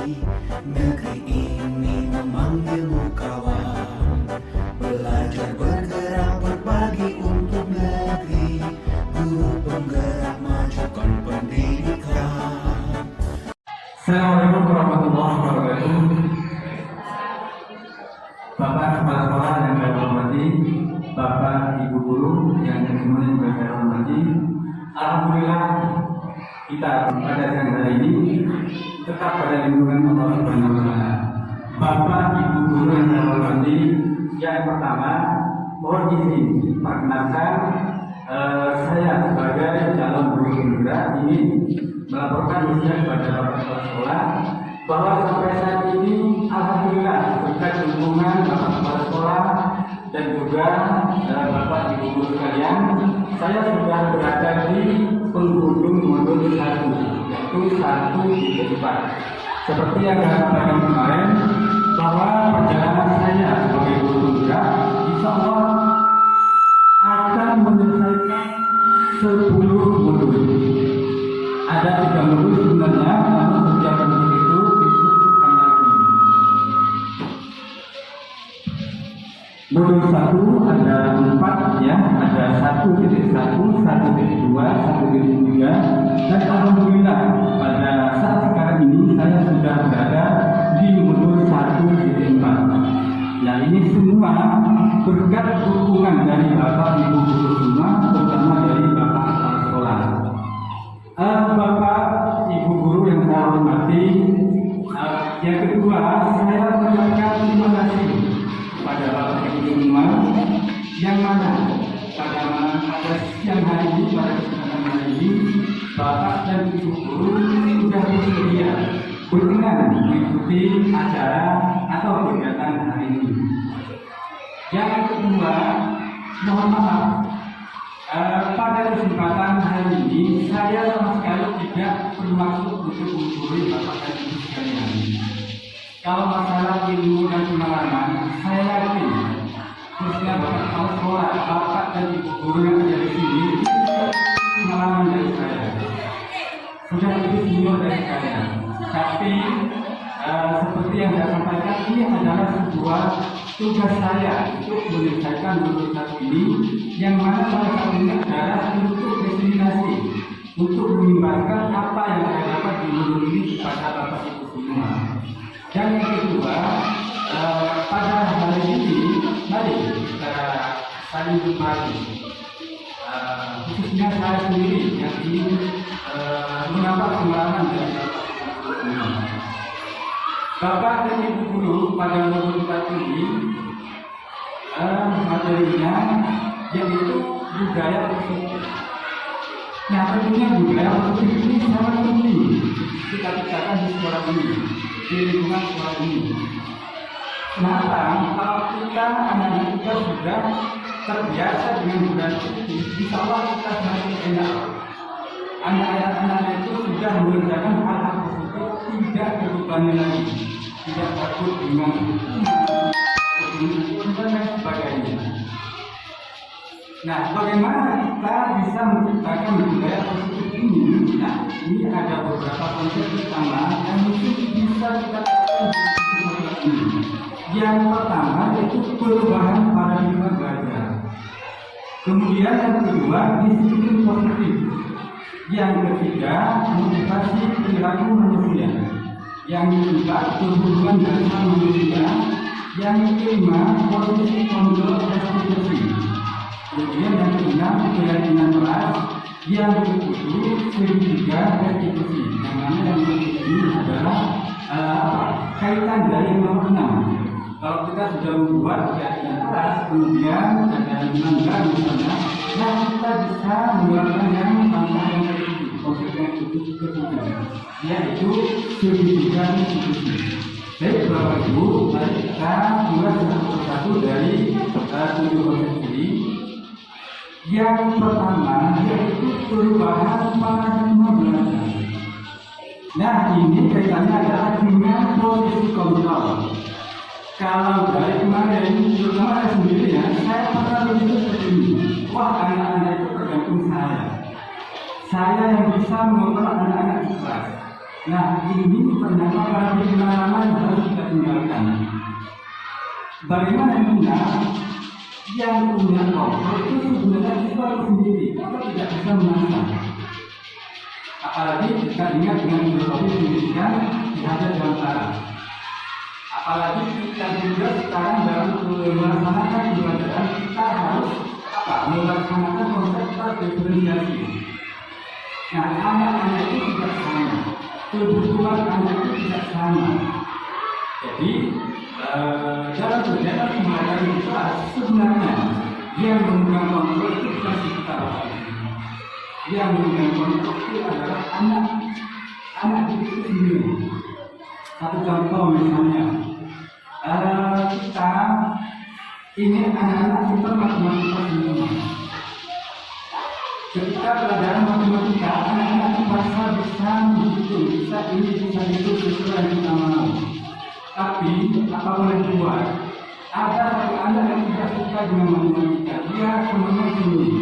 Negeri ini memanggilmu kawan, belajar bergerak berbagi untuk negeri, guru penggerak majukan pendidikan. Assalamualaikum warahmatullahi wabarakatuh. Bapak Kepala Sekolah yang saya hormati, Bapak Ibu Guru yang semuanya juga saya hormati. Alhamdulillah kita pada siang hari ini tetap pada lindungan Allah Subhanahu wa Ta'ala. Bapak Ibu Guru yang saya hormati, yang pertama mohon izin perkenalkan saya sebagai calon guru penggerak ini melaporkan ujian kepada Bapak Kepala Sekolah bahwa sampai saat ini alhamdulillah berkat dukungan Bapak Kepala Sekolah dan juga Bapak Ibu Guru sekalian, saya sudah berada di penghujung modul 1, yaitu 1.4. Seperti yang saya sampaikan kemarin bahwa perjalanan saya sebagai guru penggerak insya Allah akan menyelesaikan 10 modul. Ada 3 modul sebenarnya, namun setiap modul itu disebutkan lagi. Modul 1 ada 4 ya, ada 1.1, 1.2, 1.3, dan alhamdulillah pada saat sekarang ini saya sudah berada di modul 1.4. Nah ini semua berkat dukungan dari Bapak Ibu Guru semua, terutama dari Bapak Kepala Sekolah. Bapak Ibu Guru yang saya hormati, yang kedua saya mengucapkan terima kasih kepada Bapak Ibu semua yang mana pada siang hari ini, pada kesempatan hari ini Bapak dan Ibu Guru sudah bersedia berkenan mengikuti acara atau kegiatan hari ini. Yang kedua, mohon maaf, pada kesempatan hari ini saya sama sekali tidak bermaksud untuk menggurui Bapak dan Ibu sekalian. Kalau masalah ilmu dan pengalaman, saya yakin khususnya Bapak Kepala Sekolah, Bapak dan Ibu Guru yang ada di sini pengalaman dari saya sudah lebih senior dari saya. Tapi seperti yang saya sampaikan, ini adalah sebuah tugas saya untuk menyelesaikan modul 1 ini, yang mana salah satunya adalah untuk diseminasi, untuk mengibarkan apa yang saya dapat di modul ini kepada Bapak Ibu semua. Dan yang kedua, pada hari ini mari kita saling berbagi, khususnya saya sendiri yang ingin menambah pengalaman dari Bapak Ibu Guru. Bapak dan Ibu Guru pada modul 1 ini materinya yaitu budaya positif. Nah, tentunya budaya positif ini sangat penting kita ciptakan di sekolah ini, di lingkungan sekolah ini. Kenapa? Kalau kita anak-anak kita sudah terbiasa dengan budaya positif, insya Allah kita semakin enak. Anak-anak itu sudah mengerjakan hal-hal positif, tidak terbebani lagi, tidak takut dengan dan sebagainya. Nah, bagaimana kita bisa menciptakan budaya positif ini? Nah, ini ada beberapa konsep utama yang mungkin bisa kita lakukan di sekolah ini. Yang pertama yaitu perubahan paradigma belajar. Kemudian yang kedua, disiplin positif. Yang ketiga, motivasi perilaku manusia. Yang keempat, perhubungan dasar manusia. Yang kelima, posisi kontrol restitusi. Kemudian yang keenam, keyakinan keras. Yang ketujuh, segitiga restitusi. Yang mana yang ini adalah kaitan dari yang nomor 6. Kalau kita sudah membuat keyakinan keras, kemudian ada yang melanggar misalnya, nah kita bisa mengeluarkan yang langkah yang ketujuh, konsekuensi ketujuh, yaitu segitiga restitusi. Baik Bapak Ibu, mari kita mulai satu persatu dari 7 konsep ini. Yang pertama yaitu perubahan paradigma belajar. Nah, ini kaitannya adalah dengan posisi kontrol. Kalau dari kemarin, terutama saya sendiri ya, saya pernah begitu seperti ini. Wah, anak-anak itu tergantung saya. Saya yang bisa mengontrol anak-anak di kelas. Nah, ini ternyata paradigma lama yang harus kita tinggalkan. Bagaimana yang punya kompor itu sebenarnya kita sendiri, kita tidak bisa menang. Apalagi kita ingat dengan filosofi pendidikan di Asia Nusantara. Apalagi kita juga sekarang dalam melaksanakan pembelajaran kita harus melaksanakan konsep diferensiasi. Nah, anak-anak itu tidak sama, kebutuhan anak itu tidak sama. Jadi dalam kegiatan pembelajaran kita sebenarnya yang memegang kontrol itu bukan kita. Yang memegang kontrol itu adalah anak itu sendiri. Satu contoh misalnya, kita ingin anak-anak pintar matematika semua. Ketika pelajaran matematika, anak-anak merasa bisa menghitung, bisa ini, bisa itu, sesuai yang kita mau. Tapi apa boleh dibuat? Ada satu anak yang tidak suka dengan matematika, dia semuanya sendiri.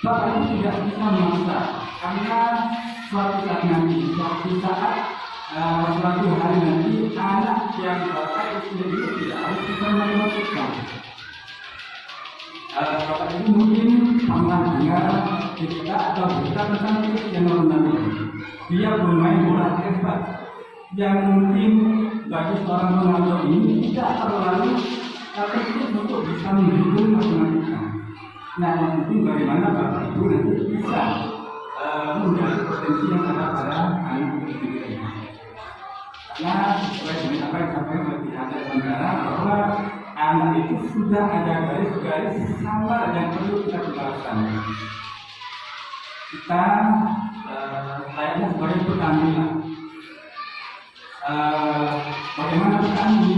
Bapak itu tidak bisa memaksa, karena suatu saat nanti, suatu hari nanti, anak yang bapak itu sendiri tidak harus bisa matematika. Bapak itu mungkin pernah dengar cerita atau berita tentang Cristiano Ronaldo. Dia bermain bola hebat yang mungkin bagi seorang Ronaldo ini tidak terlalu penting untuk bisa menghitung matematika. Nah, yang penting bagaimana Bapak Ibu nanti bisa menggali potensi yang ada pada anak itu sendiri. Karena sesuai dengan apa yang disampaikan oleh pihak negara bahwa anak itu sudah ada garis-garis samar yang perlu kita jelaskan. Kita layaknya sebagai petani. Bagaimana petani?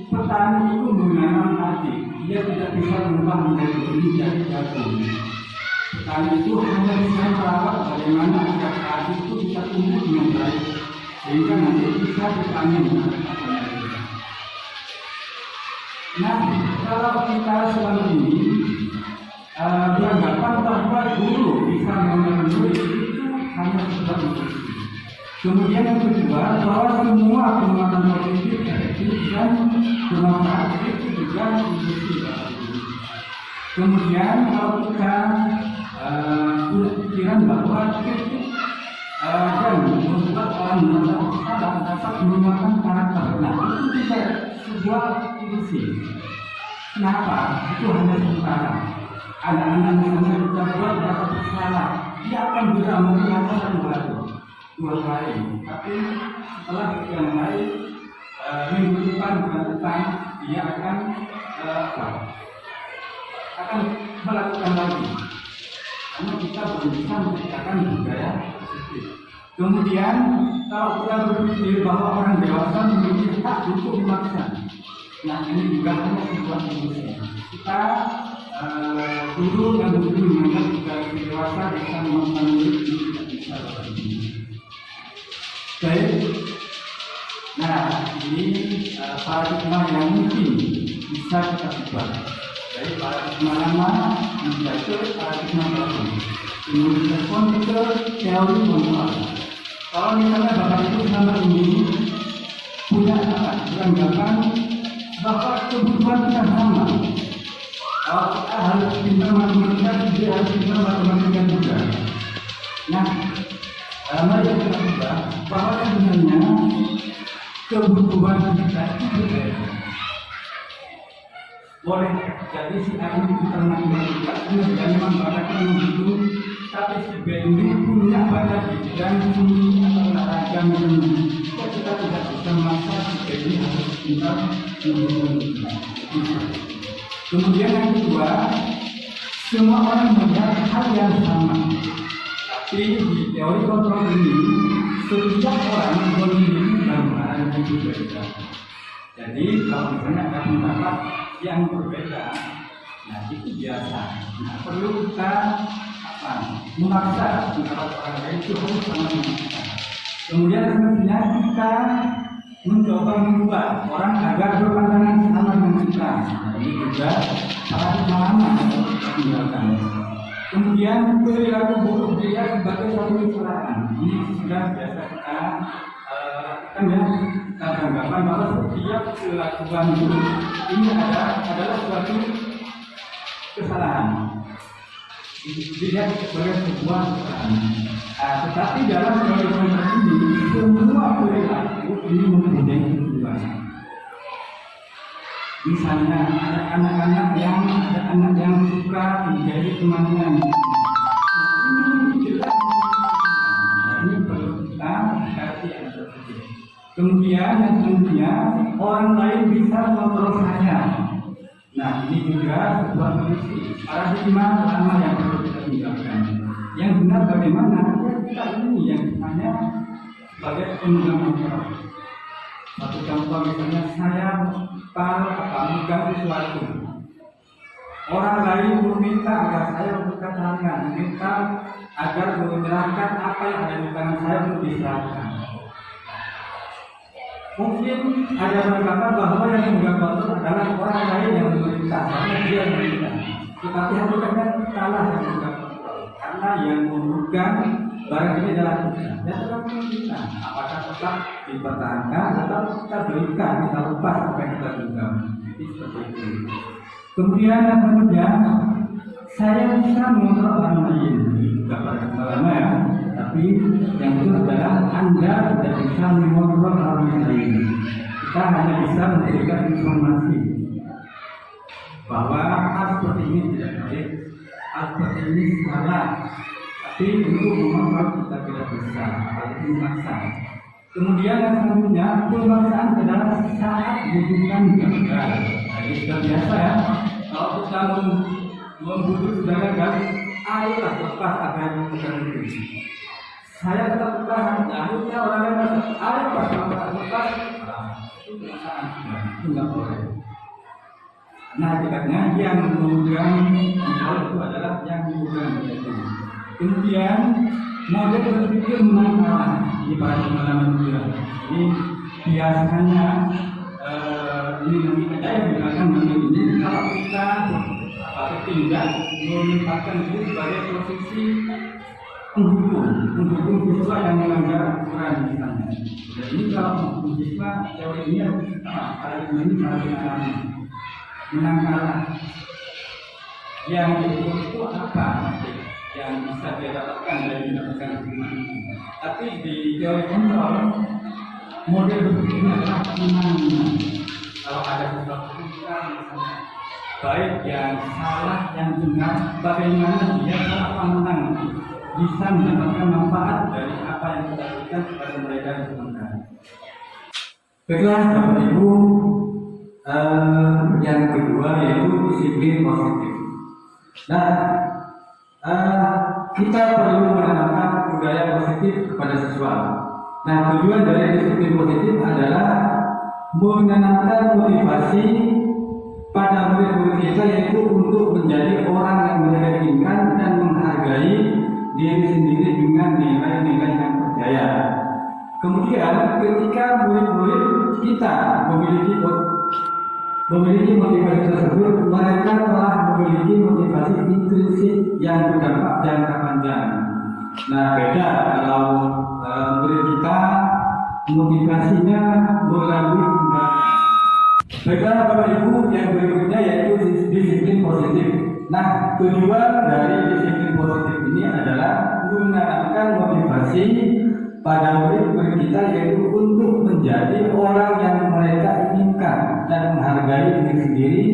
Petani itu menanam padi, dia tidak bisa mengubah menjadi benih jadi jagung. Petani itu hanya bisa merawat bagaimana agar padi itu bisa tumbuh dengan baik, sehingga nanti bisa dipanen. Nah, kalau kita selama ini beranggapan bahwa guru bisa memenuhi itu hanya sebuah instruksi. Kemudian yang kedua, bahwa semua penguatan kognitif efektif dan bermanfaat itu juga instruksi. Kemudian kalau kita punya pikiran bahwa kritik dan membuat orang merasa salah dapat menggunakan karakter, nah itu juga sebuah ilusi. Kenapa? Itu hanya sementara. Anak-anak misalnya kita buat merasa bersalah, dia akan bisa menggunakan satu hari, 2 hari. Tapi setelah yang lain minggu depan, bulan depan, dia akan melakukan lagi. Karena kita belum bisa menciptakan budaya positif. Kemudian kalau kita berpikir bahwa orang dewasa memiliki hak untuk memaksa, nah ini juga hanya sebuah ilusi. Kita dulu yang dulu menganggap juga dewasa bisa memaksa murid ini tidak bisa lagi. Baik. Nah ini paradigma yang mungkin bisa kita ubah. Dari paradigma lama menjadi paradigma baru. Kemudian komputer teori manual. Kalau misalnya Bapak Ibu selama ini punya beranggapan bahwa kebutuhan kita sama. Kalau kita harus pintar matematika, dia harus pintar matematika juga. Nah, mari kita ubah bahwa sebenarnya kebutuhan kita itu berbeda. Boleh jadi si A ini pintar matematika, kemudian memang bakatnya begitu. Tapi si B ini punya bakat di bidang seni atau olahraga misalnya. Kita tidak bisa memaksa si B ini harus pintar matematika. Kemudian yang kedua, semua orang melihat hal yang sama. Tapi di teori kontrol ini, setiap orang memiliki gambaran yang berbeda. Jadi kalau misalnya ada pendapat yang berbeda, nah itu biasa. Nah perlu kita memaksa pendapat orang lain itu harus sama memaksa. Kemudian selanjutnya kita mencoba mengubah orang agar berpandangan sama dengan kita. Nah, ini juga paradigma lama yang harus kita tinggalkan. Kemudian perilaku buruk dia sebagai suatu kesalahan. Ini sudah biasa kita kan ya tanggapan bahwa setiap kelakuan itu ini adalah suatu kesalahan, dilihat sebagai sebuah kesalahan. Tetapi dalam kehidupan ini semua perilaku ini mempunyai tujuan. Misalnya ada anak-anak yang suka menjadi temannya. Ini jelas. Ini perlu kita kasih yang tersebut. Kemudian yang selanjutnya orang lain bisa mengontrol saya. Nah ini juga sebuah kondisi paradigma lama yang perlu kita tinggalkan. Yang benar bagaimana? Ya kita ini yang hanya sebagai pengguna motor. Satu contoh misalnya saya memegang sesuatu. Orang lain meminta agar saya membuka tangan, meminta agar menyerahkan apa yang ada di tangan saya untuk diserahkan. Mungkin ada berkata bahwa yang memegang motor adalah orang lain yang memerintah, karena dia yang memerintah. Tetapi hakikatnya salah yang memegang motor, karena yang memegang barang ini adalah kita. Ya tergantung kita. Apakah tetap dipertahankan atau kita berikan, kita lepas apa yang kita genggam. Jadi seperti itu. Kemudian yang selanjutnya, saya bisa mengontrol orang lain. Tidak pada lama ya. Tapi yang itu adalah Anda tidak bisa mengontrol orang lain. Kita hanya bisa memberikan informasi bahwa hal seperti ini tidak baik, hal seperti ini salah. Tapi untuk mengontrol kita tidak bisa, apalagi memaksa. Kemudian yang selanjutnya, pemaksaan adalah saat butuhkan gagal. Jadi sudah biasa ya. Kalau kita membutuhkan sudah gagal, ayolah lepas apa yang kita miliki. Saya tetap bertahan, akhirnya orang lain merasa, ayo pas lepas, itu pemaksaan sudah, itu nggak boleh. Nah, hakikatnya yang memegang kontrol itu adalah yang memegang itu. Kemudian model berpikir menang kalah. Ini para pengalaman juga. Ini biasanya ini nanti ada yang digunakan dengan ini kalau kita tidak menempatkan diri sebagai posisi mendukung siswa yang melanggar aturan misalnya. Jadi ini kalau mendukung siswa teori ini harus ada ini harus alami menang kalah. Yang itu apa? Yang bisa dia dapatkan dari mendapatkan hukuman. Tapi di teori kontrol model berpikirnya adalah menang. Kalau ada sesuatu misalnya baik yang salah yang benar, bagaimana dia dapat menang, bisa mendapatkan manfaat dari apa yang kita berikan kepada mereka yang sementara. Baiklah Bapak Ibu, yang kedua yaitu disiplin positif. Nah, kita perlu menanamkan budaya positif kepada siswa. Nah, tujuan dari disiplin positif adalah menanamkan motivasi pada murid-murid kita yaitu untuk menjadi orang yang meyakinkan dan menghargai diri sendiri dengan nilai-nilai yang percaya. Kemudian ketika murid-murid kita memiliki motivasi tersebut, mereka telah memiliki motivasi intrinsik yang berdampak jangka panjang. Nah, beda kalau murid kita motivasinya melalui tindakan. Baiklah Bapak Ibu, yang berikutnya yaitu disiplin positif. Nah, tujuan dari disiplin positif ini adalah menanamkan motivasi pada murid-murid kita yaitu untuk menjadi orang yang mereka inginkan dan menghargai diri sendiri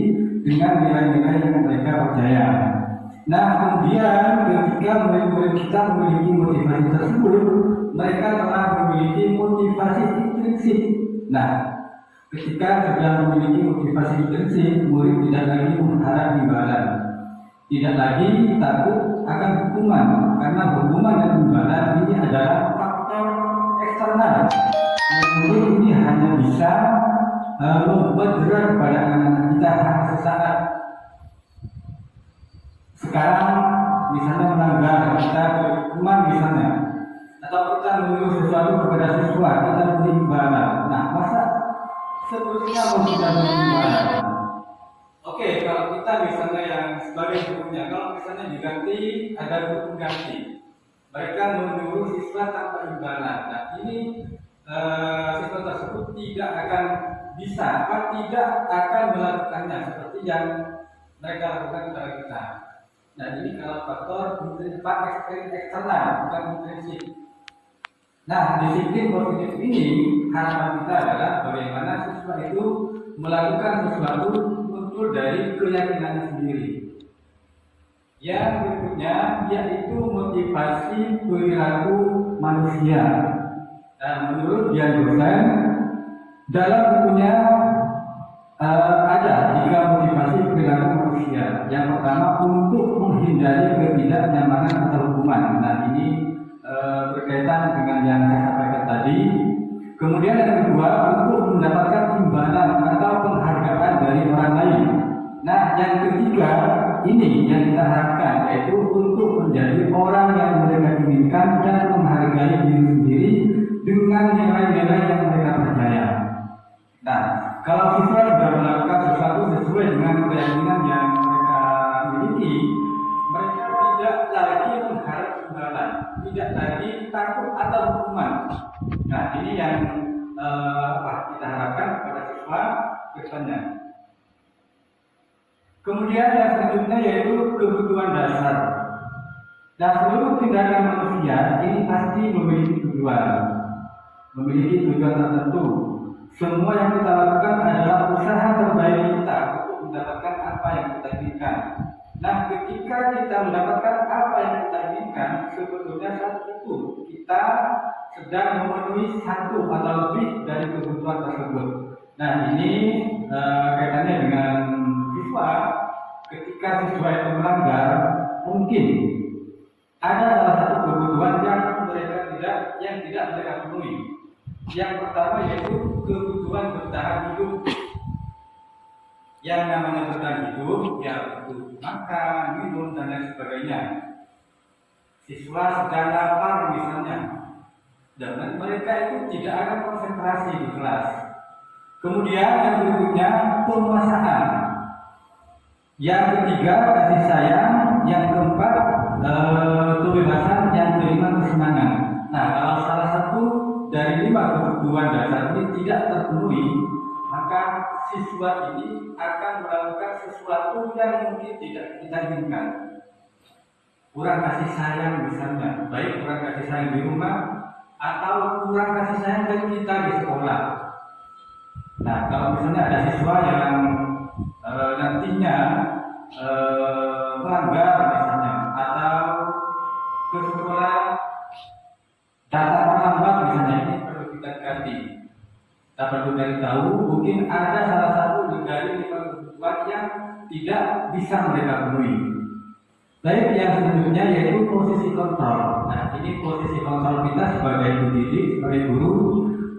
dengan nilai-nilai yang mereka percaya. Nah, kemudian ketika murid-murid kita memiliki motivasi tersebut, mereka telah memiliki motivasi intrinsik. Nah, ketika sudah memiliki motivasi intrinsik, murid tidak lagi mengharap imbalan, tidak lagi takut akan hukuman, karena hukuman dan imbalan ini adalah faktor eksternal. Murid ini hanya bisa membuat berat kepada anak-anak kita hanya sesaat. Sekarang misalnya melanggar, kita hukuman misalnya, atau kita menyuruh sesuatu kepada siswa, kita beri imbalan. Nah, masa seterusnya mau kita beri imbalan? Oke, kalau kita misalnya yang sebagai gurunya, kalau misalnya diganti, ada guru ganti, mereka menyuruh siswa tanpa imbalan. Nah, ini siswa tidak akan bisa, tidak akan melakukannya seperti yang mereka lakukan kepada kita. Nah, ini kalau faktor eksternal, bukan intrinsik. Nah, disiplin positif ini harapan kita adalah bagaimana siswa itu melakukan sesuatu muncul dari keyakinannya sendiri. Yang berikutnya yaitu motivasi perilaku manusia. Nah, menurut Dian Dosen dalam bukunya ada 3 motivasi perilaku manusia. Yang pertama untuk menghindari ketidaknyamanan atau hukuman. Nah, ini berkaitan dengan yang saya sampaikan tadi. Kemudian yang kedua untuk mendapatkan imbalan atau penghargaan dari orang lain. Nah, yang ketiga ini yang kita harapkan yaitu untuk menjadi orang yang mereka inginkan dan menghargai diri sendiri dengan nilai-nilai yang mereka percaya. Nah, kalau siswa sudah melakukan sesuatu sesuai dengan keyakinan yang mereka miliki, mereka tidak lagi mengharap imbalan, tidak lagi takut atau hukuman. Nah, ini yang kita harapkan kepada siswa kedepannya. Kemudian yang selanjutnya yaitu kebutuhan dasar. Nah, seluruh tindakan manusia ini pasti memiliki tujuan tertentu. Semua yang kita lakukan adalah usaha terbaik kita untuk mendapatkan apa yang kita inginkan. Nah, ketika kita mendapatkan apa yang kita inginkan, sebetulnya saat itu kita sedang memenuhi satu atau lebih dari kebutuhan tersebut. Nah, ini kaitannya dengan siswa. Ketika siswa itu melanggar, mungkin ada salah satu kebutuhan yang tidak mereka penuhi. Yang pertama yaitu kebutuhan bertahan hidup. Yang namanya bertahan hidup, ya butuh makan, minum, dan lain sebagainya. Siswa sedang lapar misalnya, dan mereka itu tidak akan konsentrasi di kelas. Kemudian yang berikutnya penguasaan. Yang ketiga kasih sayang. Yang keempat kebebasan. Yang kelima kesenangan. Nah, kalau salah satu dari 5 kebutuhan dasar ini tidak terpenuhi, maka siswa ini akan melakukan sesuatu yang mungkin tidak kita inginkan. Kurang kasih sayang misalnya, baik kurang kasih sayang di rumah atau kurang kasih sayang dari kita di sekolah. Nah, kalau misalnya ada siswa yang nantinya melanggar misalnya atau ke sekolah datang terlambat misalnya, ini perlu kita ganti. Kita perlu cari tahu, mungkin ada salah satu dari 5 kebutuhan yang tidak bisa mereka penuhi. Baik, yang selanjutnya yaitu posisi kontrol. Nah, ini posisi kontrol kita sebagai pendidik, sebagai guru,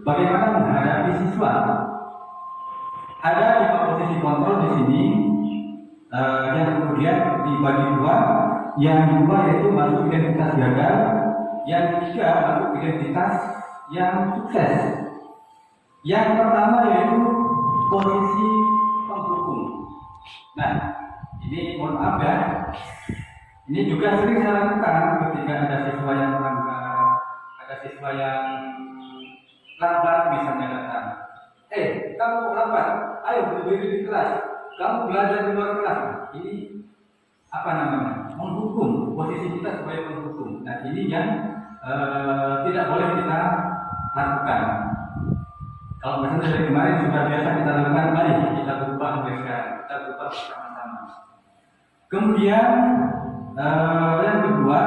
bagaimana menghadapi siswa. Ada 5 posisi kontrol di sini, yang kemudian dibagi 2. Yang 2 yaitu masuk identitas gagal, yang 3 masuk identitas yang sukses. Yang pertama yaitu posisi penghukum. Nah, ini mohon maaf ya, ini juga sering saya lakukan ketika ada siswa yang melanggar, ada siswa yang lambat misalnya datang. Kamu lambat, ayo berdiri di kelas, kamu belajar di luar kelas. Ini apa namanya? Menghukum, posisi kita sebagai penghukum. Nah, ini yang tidak boleh kita lakukan. Kalau misalnya dari kemarin sudah biasa kita lakukan, mari kita berubah mulai sekarang, kita berubah bersama-sama. Kemudian yang kedua,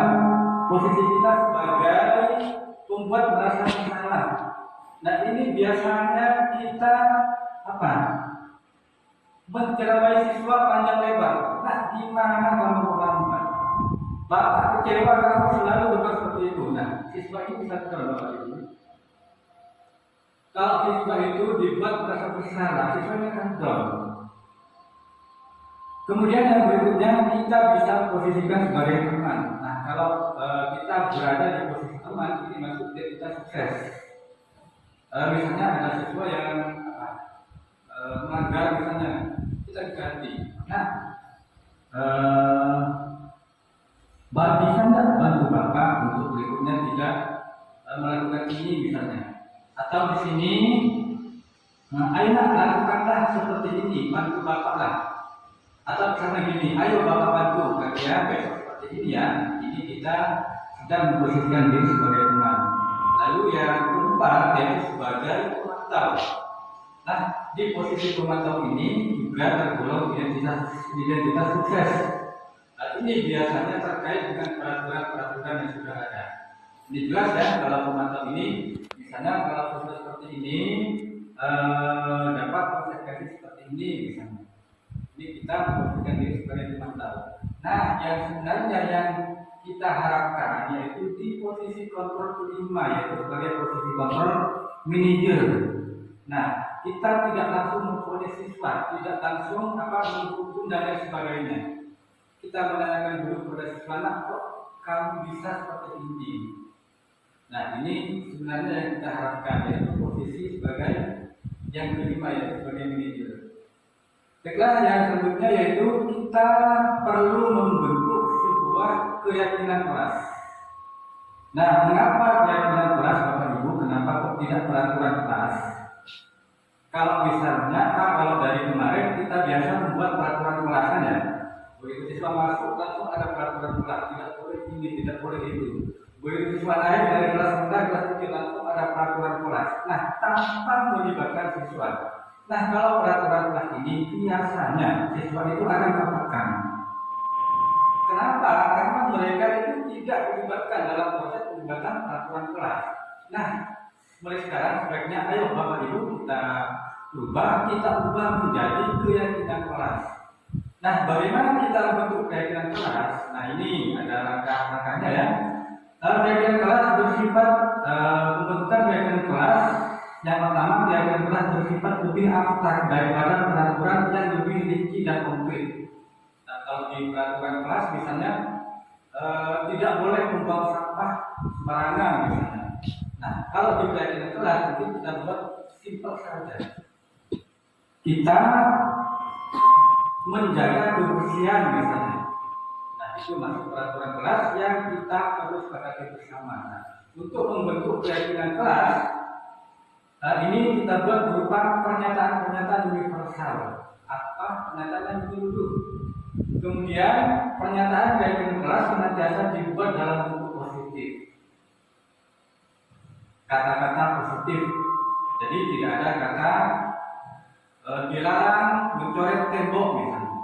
posisi kita sebagai pembuat merasa bersalah. Nah, ini biasanya kita menceramai siswa panjang lebar. Nah, gimana kamu lambat? Bapak kecewa kamu selalu berbuat seperti itu. Nah, siswa ini bisa terlalu ini. Kalau siswa itu dibuat merasa bersalah, siswanya akan down. Kemudian yang berikutnya kita bisa posisikan sebagai teman. Nah, kalau kita berada di posisi teman, ini maksudnya kita sukses. Misalnya ada siswa yang melanggar misalnya, kita ganti. Nah, bisa nggak bantu Bapak untuk berikutnya tidak melakukan ini misalnya? Atau di sini Nah, ayolah lakukanlah seperti ini, bantu bapaklah. Atau misalnya gini, ayo bapak bantu, kerja besok seperti ini ya. Ini kita sedang memposisikan diri sebagai teman. Lalu yang keempat yaitu sebagai pemantau. Nah, di posisi pemantau ini juga tergolong identitas sukses. Nah, ini biasanya terkait dengan peraturan-peraturan yang sudah ada. Ini jelas ya, kalau pemantau ini, misalnya kalau sukses seperti ini, dapat konsekuensi seperti ini misalnya. Ini kita memposisikan diri sebagai pemantau. Nah, yang sebenarnya yang kita harapkan yaitu di posisi kontrol kelima, yaitu sebagai posisi kontrol manager. Nah, kita tidak langsung memfonis siswa, tidak langsung menghukum dan lain sebagainya. Kita menanyakan dulu kepada siswa, nah, kok kamu bisa seperti ini? Nah, ini sebenarnya yang kita harapkan yaitu posisi sebagai yang kelima, yaitu sebagai manajer. Baiklah, yang selanjutnya yaitu kita perlu membentuk sebuah keyakinan kelas. Nah, mengapa keyakinan kelas, Bapak Ibu? Kenapa kok tidak peraturan kelas? Kalau misalnya, kalau dari kemarin kita biasa membuat peraturan kelasan ya, begitu siswa masuk langsung ada peraturan kelas, tidak boleh ini, tidak boleh itu. Begitu siswa naik dari kelas rendah kelas tinggi langsung ada peraturan kelas. Nah, tanpa melibatkan siswa. Nah, kalau peraturan kelas ini biasanya siswa itu akan tertekan. Kenapa? Karena mereka itu tidak dilibatkan dalam proses pembuatan peraturan kelas. Nah, mulai sekarang sebaiknya ayo Bapak Ibu kita ubah menjadi keyakinan kelas. Nah, bagaimana kita membentuk keyakinan kelas? Nah, ini ada langkah-langkahnya ya. Keyakinan kelas bersifat pembentukan keyakinan kelas. Yang pertama, keyakinan kelas bersifat lebih abstrak daripada peraturan yang lebih rinci dan konkret. Nah, kalau di peraturan kelas misalnya tidak boleh membuang sampah sembarangan misalnya. Nah, kalau di keyakinan kelas nanti kita buat simpel saja. Kita menjaga kebersihan misalnya. Nah, itu masuk peraturan kelas yang kita harus sepakati bersama. Nah, untuk membentuk keyakinan kelas, ini kita buat berupa pernyataan-pernyataan universal. Apa pernyataan yang dulu? Kemudian pernyataan keyakinan kelas senantiasa dibuat dalam bentuk positif. Kata-kata positif. Jadi tidak ada kata dilarang mencoret tembok misalnya.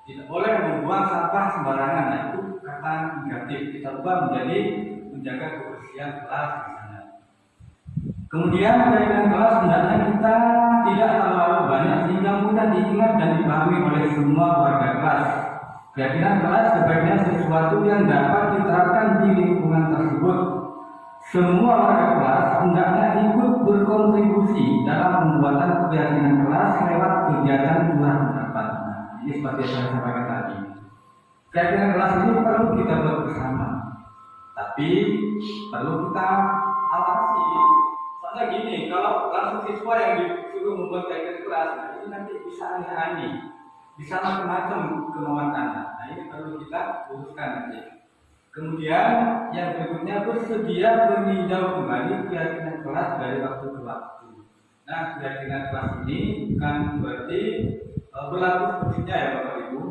Tidak boleh membuang sampah sembarangan. Nah, itu kata negatif. Kita ubah menjadi menjaga kebersihan kelas misalnya. Kemudian keyakinan kelas hendaknya kita tidak terlalu banyak sehingga mudah diingat dan dipahami oleh semua warga kelas. Keyakinan kelas sebaiknya sesuatu yang dapat diterapkan di lingkungan tersebut. Semua warga kelas hendaknya ikut berkontribusi dalam pembuatan keyakinan kelas lewat kegiatan curah pendapat. Nah, ini seperti yang saya sampaikan tadi. Keyakinan kelas ini perlu kita buat bersama, tapi perlu kita awasi. Soalnya gini, kalau langsung siswa yang disuruh membuat keyakinan kelas, nah ini nanti bisa aneh-aneh, bisa macam-macam kemauan anak. Nah, ini perlu kita uruskan nanti. Kemudian yang berikutnya bersedia meninjau kembali keyakinan kelas dari waktu ke waktu. Nah, keyakinan kelas ini bukan berarti berlaku sepenuhnya ya Bapak Ibu,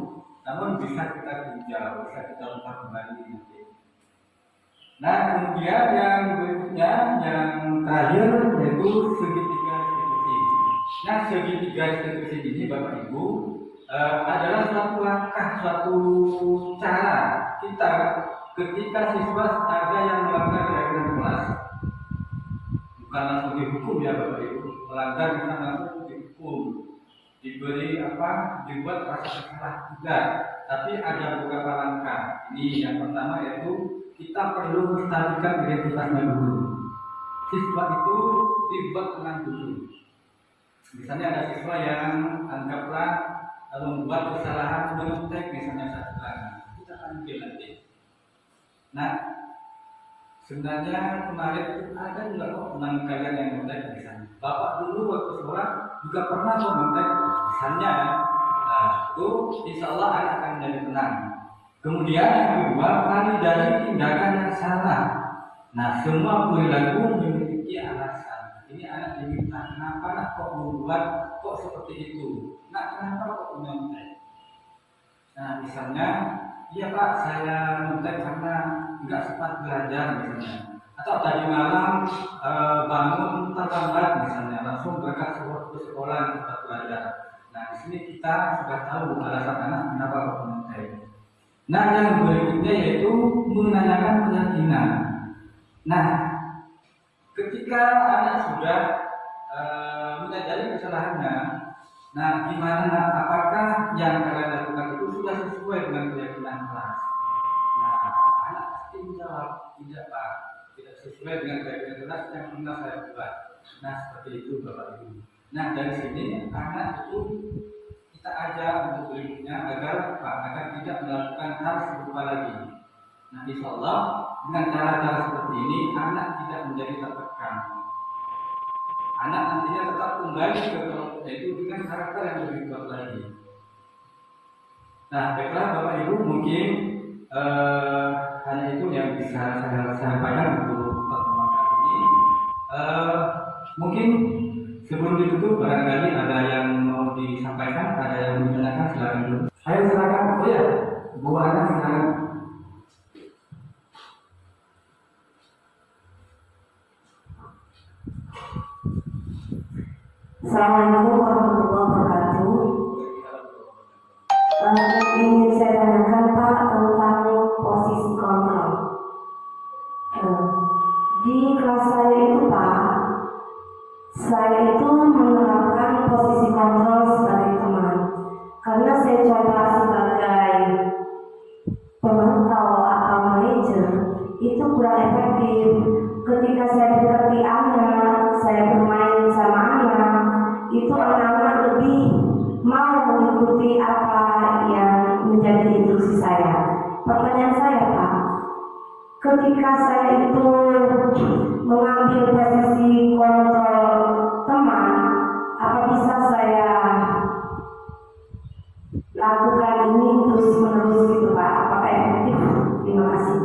namun bisa kita tinjau, bisa kita ubah kembali nanti. Nah, kemudian yang berikutnya, yang terakhir yaitu segitiga institusi. Nah, segitiga institusi ini Bapak Ibu adalah suatu langkah, suatu cara kita ketika siswa ada yang melanggar keyakinan kelas, bukan langsung dihukum ya Bapak Ibu, melanggar bisa langsung dihukum, diberi dibuat rasa bersalah tidak, tapi ada beberapa langkah. Ini yang pertama yaitu kita perlu melestarikan identitasnya dulu. Siswa itu dibuat tenang dulu. Misalnya ada siswa yang anggaplah membuat kesalahan mengetek misalnya satu lagi, kita panggil nanti. Nah, sebenarnya kemarin itu ada juga kok teman kalian yang mengetek misalnya. Bapak dulu waktu sekolah juga pernah kok mengetek misalnya. Nah, itu insya Allah anak akan menjadi tenang. Kemudian yang kedua, validasi tindakan yang salah. Nah, semua perilaku memiliki alasan. ini anak diminta, kenapa nak kok membuat kok seperti itu? Nak kenapa kok menyontek? Nah misalnya, iya Pak, saya nyontek karena nggak sempat belajar misalnya. Atau tadi malam bangun terlambat misalnya, langsung berangkat ke sekolah tempat belajar. Nah di sini kita sudah tahu alasan anak kenapa kok menyontek. Nah yang berikutnya yaitu menanyakan keyakinan. Nah ketika anak sudah menyadari kesalahannya, nah gimana apakah yang kalian lakukan itu sudah sesuai dengan keyakinan kelas? Nah anak pasti menjawab tidak Pak, tidak sesuai dengan keyakinan kelas yang pernah saya buat. Nah seperti itu Bapak Ibu. Nah dari sini anak itu kita ajak untuk berikutnya agar tidak melakukan hal serupa lagi. Nah insya Allah dengan cara-cara seperti ini anak tidak menjadi tertekan. Anak nantinya tetap kembali ke kelompoknya itu dengan karakter yang lebih kuat lagi. Nah baiklah Bapak Ibu, mungkin hanya itu yang bisa saya sampaikan untuk pertemuan kali ini. Mungkin sebelum ditutup barangkali ada yang mau disampaikan, ada yang ditanyakan, silakan dulu. Saya silakan. Oh ya, Bu Ana silakan. Assalamualaikum warahmatullahi wabarakatuh. Yang ingin saya tanyakan Pak tentang posisi kontrol. Di kelas saya itu Pak, saya itu menerapkan posisi kontrol sebagai teman. Karena saya coba sebagai pemantau atau manajer, itu kurang efektif. Ketika saya dekati anak, saya bermain sama anak, itu anak-anak lebih mau mengikuti apa yang menjadi instruksi saya. Pertanyaan saya Pak, ketika saya itu mengambil posisi kontrol teman, apa bisa saya lakukan ini terus menerus gitu Pak? Apakah efektif? Terima kasih.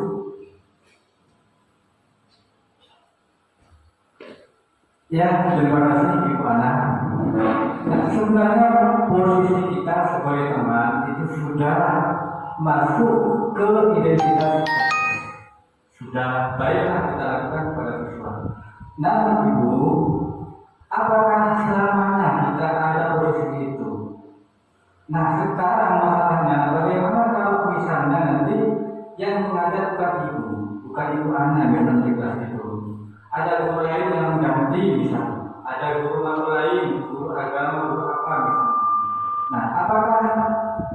Ya, terima kasih Ibu Ana. Nah, sebenarnya posisi kita sebagai teman itu sudah masuk ke identitas, sudah baiklah kita lakukan pada siswa. Namun Ibu, apakah selamanya kita ada posisi itu? Nah, sekarang masalahnya bagaimana kalau misalnya nanti yang mengajar bukan Ibu, bukan Ibu Ana yang nanti kelas itu. Ada guru lain yang mengganti misalnya, ada guru lain, guru agama, guru apa misalnya. Nah, apakah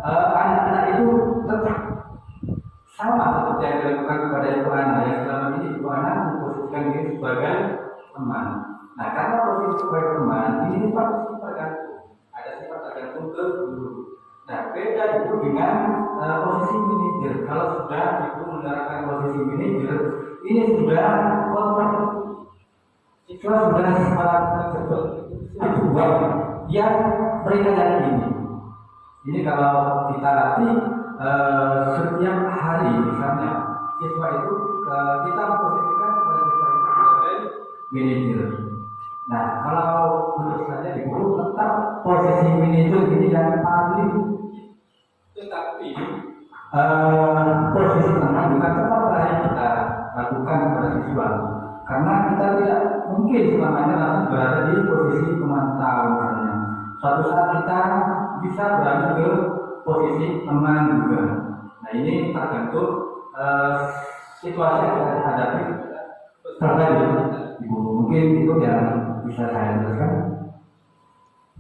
anak-anak itu tetap sama seperti yang dilakukan kepada Ibu Ana yang selama ini Ibu Ana memposisikan diri sebagai teman. Nah, karena posisi sebagai teman ini sifat tergantung, ada sifat tergantung ke guru. Nah, beda itu dengan posisi manajer. Kalau sudah Ibu menerapkan posisi manajer, ini sudah kontrak. Siswa sudah melakukan sebuah yang mereka yakini. Ini kalau kita latih setiap hari misalnya siswa itu kita memposisikan kepada siswa itu sebagai manajer. Nah kalau menurut saya di guru tetap posisi manajer ini yang paling, tetapi posisi teman juga tetap baik kita lakukan kepada siswa. Karena kita tidak mungkin selamanya langsung berada di posisi pemantau misalnya. Suatu saat kita bisa berada ke posisi teman juga. Nah ini tergantung situasi yang kita hadapi terkait Ibu. Mungkin itu yang bisa saya jelaskan.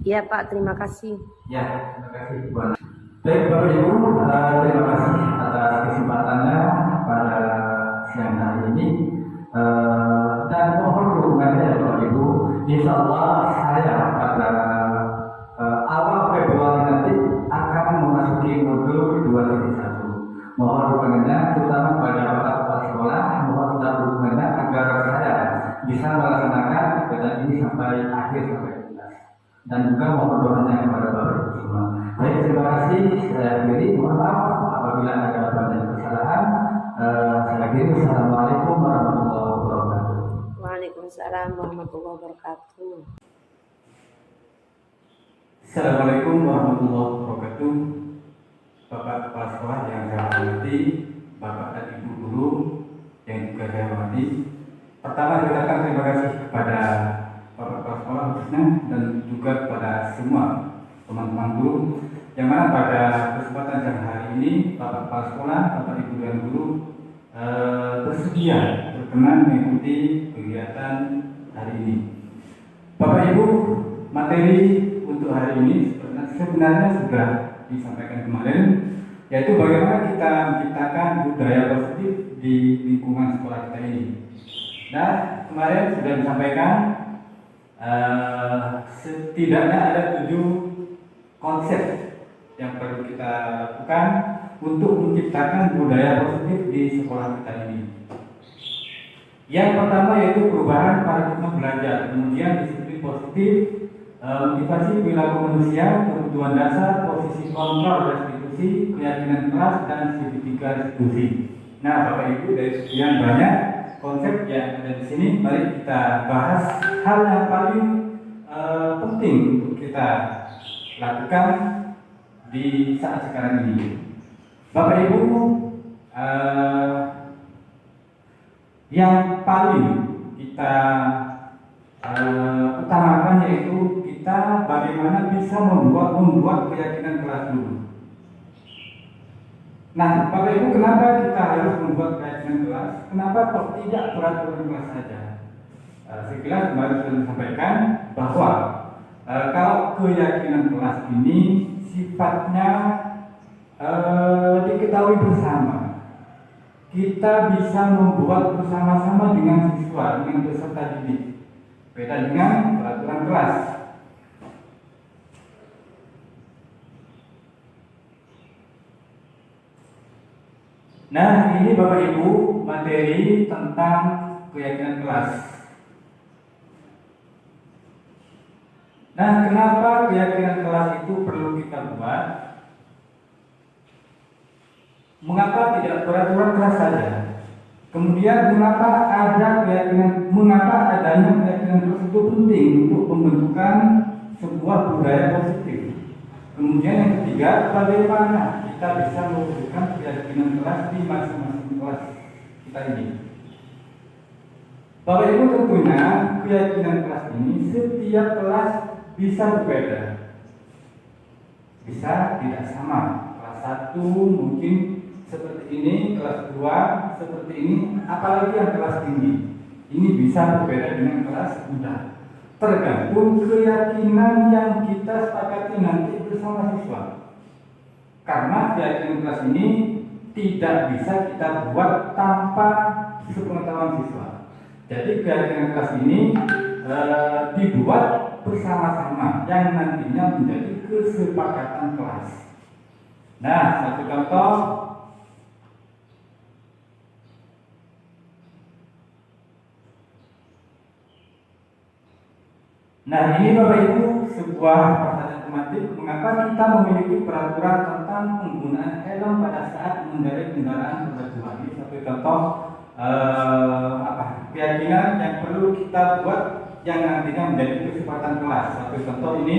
Iya Pak, terima kasih. Ya, terima kasih Bu Ana. Baik Bapak Ibu, terima kasih atas kesempatannya pada siang hari ini. Dan mohon dukungannya ya Bapak Ibu. Insya Allah saya pada awal Februari nanti akan memasuki modul 2.1. Mohon dukungannya terutama pada Bapak Kepala Sekolah, mohon dukungannya agar saya bisa melaksanakan kegiatan ini sampai akhir sampai tuntas. Dan juga mohon doanya kepada Bapak Ibu semua. Baik, terima kasih. Saya akhiri, mohon maaf apabila ada banyak kesalahan. Saya akhiri. Assalamualaikum warahmatullahi wabarakatuh. Waalaikumsalam. Waalaikumsalam warahmatullahi wabarakatuh. Assalamualaikum warahmatullahi wabarakatuh. Bapak kepala sekolah yang saya hormati, Bapak dan Ibu guru yang juga saya hormati. Pertama, saya ucapkan terima kasih kepada Bapak kepala sekolah khususnya dan juga kepada semua teman-teman guru yang mana pada kesempatan siang hari ini Bapak kepala sekolah, Bapak Ibu dan guru bersedia berkenan mengikuti kegiatan hari ini. Bapak Ibu, materi untuk hari ini sebenarnya sudah disampaikan kemarin, yaitu bagaimana kita menciptakan budaya positif di lingkungan sekolah kita ini. Nah, kemarin sudah disampaikan setidaknya ada 7 konsep yang perlu kita lakukan untuk menciptakan budaya positif di sekolah kita ini. Yang pertama yaitu perubahan paradigma belajar, kemudian disiplin positif, motivasi perilaku manusia, kebutuhan dasar, posisi kontrol restitusi, keyakinan kelas, dan segitiga restitusi. Nah, Bapak Ibu, dari sekian banyak konsep yang ada di sini, mari kita bahas hal yang paling penting untuk kita lakukan di saat sekarang ini. Bapak Ibu, yang paling kita utamakan yaitu kita bagaimana bisa membuat keyakinan kelas dulu. Nah, Bapak Ibu, kenapa kita harus membuat keyakinan kelas? Kenapa kok tidak peraturan kelas saja? Sekilas kemarin sudah disampaikan bahwa kalau keyakinan kelas ini sifatnya diketahui bersama. Kita bisa membuat bersama-sama dengan siswa, dengan peserta didik. Beda dengan peraturan kelas. Nah, ini Bapak Ibu materi tentang keyakinan kelas. Nah, kenapa keyakinan kelas itu perlu kita buat? Mengapa tidak peraturan kelas saja? Kemudian mengapa adanya keyakinan kelas itu penting untuk pembentukan sebuah budaya positif? Kemudian yang ketiga, bagaimana kita bisa mewujudkan keyakinan kelas di masing-masing kelas kita ini? Bapak Ibu, tentunya keyakinan kelas ini setiap kelas bisa berbeda, bisa tidak sama. Kelas 1 mungkin seperti ini, kelas 2 seperti ini, apalagi yang kelas tinggi. Ini bisa berbeda dengan kelas rendah. Tergantung keyakinan yang kita sepakati nanti bersama siswa. Karena keyakinan kelas ini tidak bisa kita buat tanpa sepengetahuan siswa. Jadi keyakinan kelas ini dibuat bersama-sama yang nantinya menjadi kesepakatan kelas. Nah, satu contoh. Nah, ini Bapak Ibu sebuah pertanyaan tematik, mengapa kita memiliki peraturan tentang penggunaan helm pada saat mengendarai kendaraan roda 2. Ini satu contoh keyakinan yang perlu kita buat yang nantinya menjadi kesepakatan kelas. Satu contoh ini,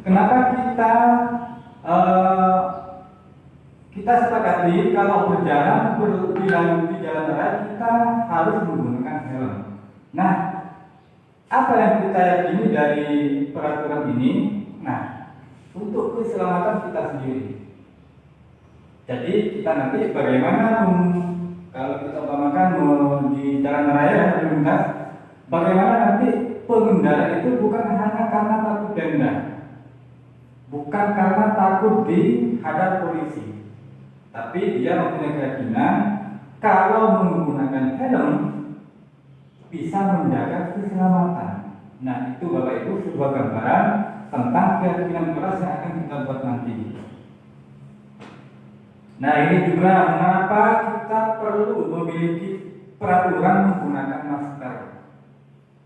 kenapa kita sepakati kalau berjalan di jalan raya kita harus menggunakan helm. Nah, apa yang kita yakini dari peraturan ini? Nah, untuk keselamatan kita sendiri. Jadi kita nanti bagaimana kalau kita umpamakan di jalan raya lalu lintas, bagaimana nanti pengendara itu bukan hanya karena takut denda, bukan karena takut dihadap polisi, tapi dia mempunyai keyakinan kalau menggunakan helm bisa menjaga keselamatan. Nah, itu Bapak Ibu sebuah gambaran tentang keyakinan kelas yang akan kita buat nanti. Nah, ini juga mengapa kita perlu memiliki peraturan menggunakan masker.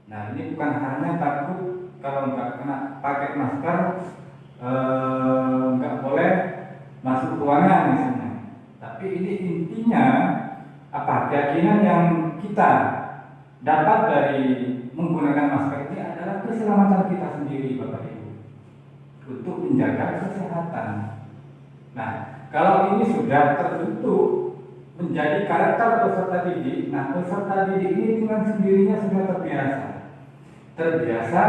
Nah, ini bukan hanya takut kalau nggak kena pakai masker nggak boleh masuk ruangan misalnya. Tapi ini intinya keyakinan yang kita dapat dari menggunakan masker ini adalah keselamatan kita sendiri, Bapak Ibu, untuk menjaga kesehatan. Nah, kalau ini sudah terbentuk menjadi karakter peserta didik, nah peserta didik ini dengan sendirinya sudah terbiasa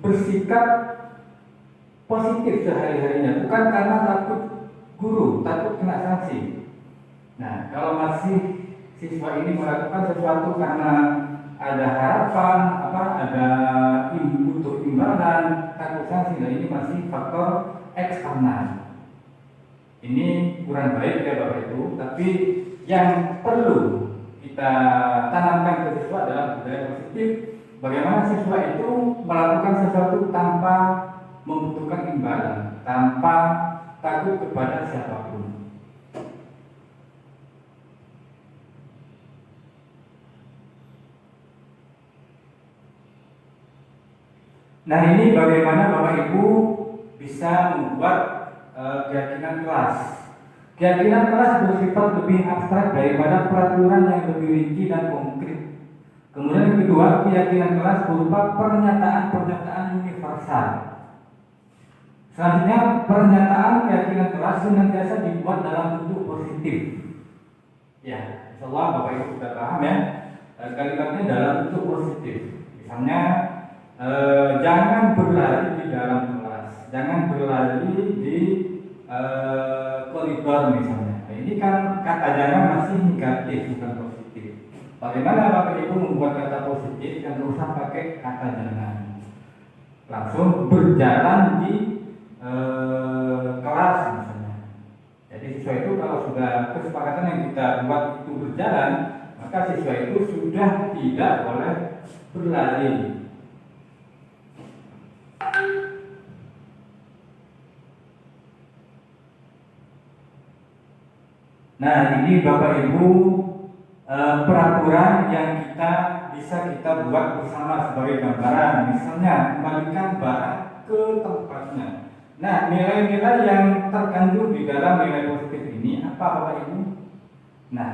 bersikap positif sehari-harinya, bukan karena takut guru, takut kena sanksi. Nah, kalau masih siswa ini melakukan sesuatu karena ada harapan, ada butuh imbalan, takut sanksi, nah ini masih faktor eksternal. Ini kurang baik ya Bapak Ibu, tapi yang perlu kita tanamkan ke siswa adalah budaya positif. Bagaimana siswa itu melakukan sesuatu tanpa membutuhkan imbalan, tanpa takut kepada siapapun. Nah, ini bagaimana Bapak Ibu bisa membuat keyakinan kelas. Keyakinan kelas bersifat lebih abstrak daripada peraturan yang lebih rinci dan konkret. Kemudian yang kedua, keyakinan kelas berupa pernyataan-pernyataan universal. Selanjutnya, pernyataan keyakinan kelas senantiasa dibuat dalam bentuk positif. Ya, insyaallah Bapak Ibu sudah paham ya. Kalimatnya dalam bentuk positif. Misalnya, jangan berlari di dalam kelas, jangan berlari di koridor misalnya. Nah, ini kan kata jangan masih negatif, bukan positif. Bagaimana Bapak Ibu membuat kata positif yang usah pakai kata jangan? Langsung berjalan di kelas misalnya. Jadi siswa itu kalau sudah kesepakatan yang kita buat itu berjalan, maka siswa itu sudah tidak boleh berlari. Nah, ini Bapak Ibu peraturan yang bisa kita buat bersama sebagai gambaran. Misalnya, kembalikan barang ke tempatnya. Nah, nilai-nilai yang terkandung di dalam nilai positif ini apa Bapak Ibu? Nah,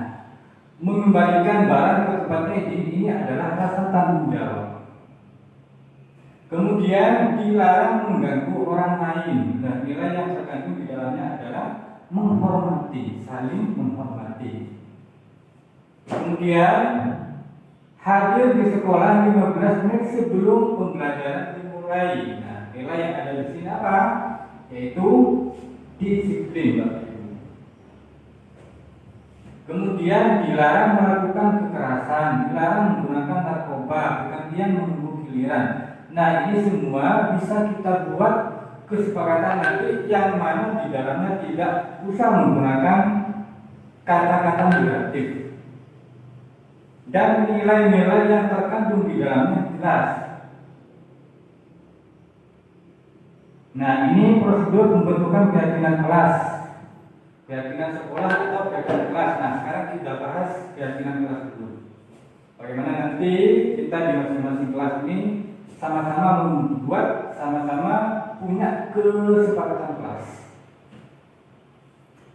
mengembalikan barang ke tempatnya ini adalah rasa tanggung jawab. Kemudian dilarang mengganggu orang lain. Nah, nilai yang terkandung di dalamnya adalah menghormati, saling menghormati. Kemudian hadir di sekolah 15 menit sebelum pembelajaran dimulai. Nah, nilai yang ada di sini apa? Yaitu disiplin, Bapak Ibu. Kemudian dilarang melakukan kekerasan, dilarang menggunakan narkoba, kemudian menunggu giliran. Nah, ini semua bisa kita buat kesepakatan nanti yang mana di dalamnya tidak usah menggunakan kata-kata negatif dan nilai-nilai yang terkandung di dalamnya jelas. Nah, ini prosedur pembentukan keyakinan kelas, keyakinan sekolah atau keyakinan kelas. Nah, sekarang kita bahas keyakinan kelas dulu. Bagaimana nanti kita di masing-masing kelas ini sama-sama membuat, sama-sama punya kesepakatan kelas.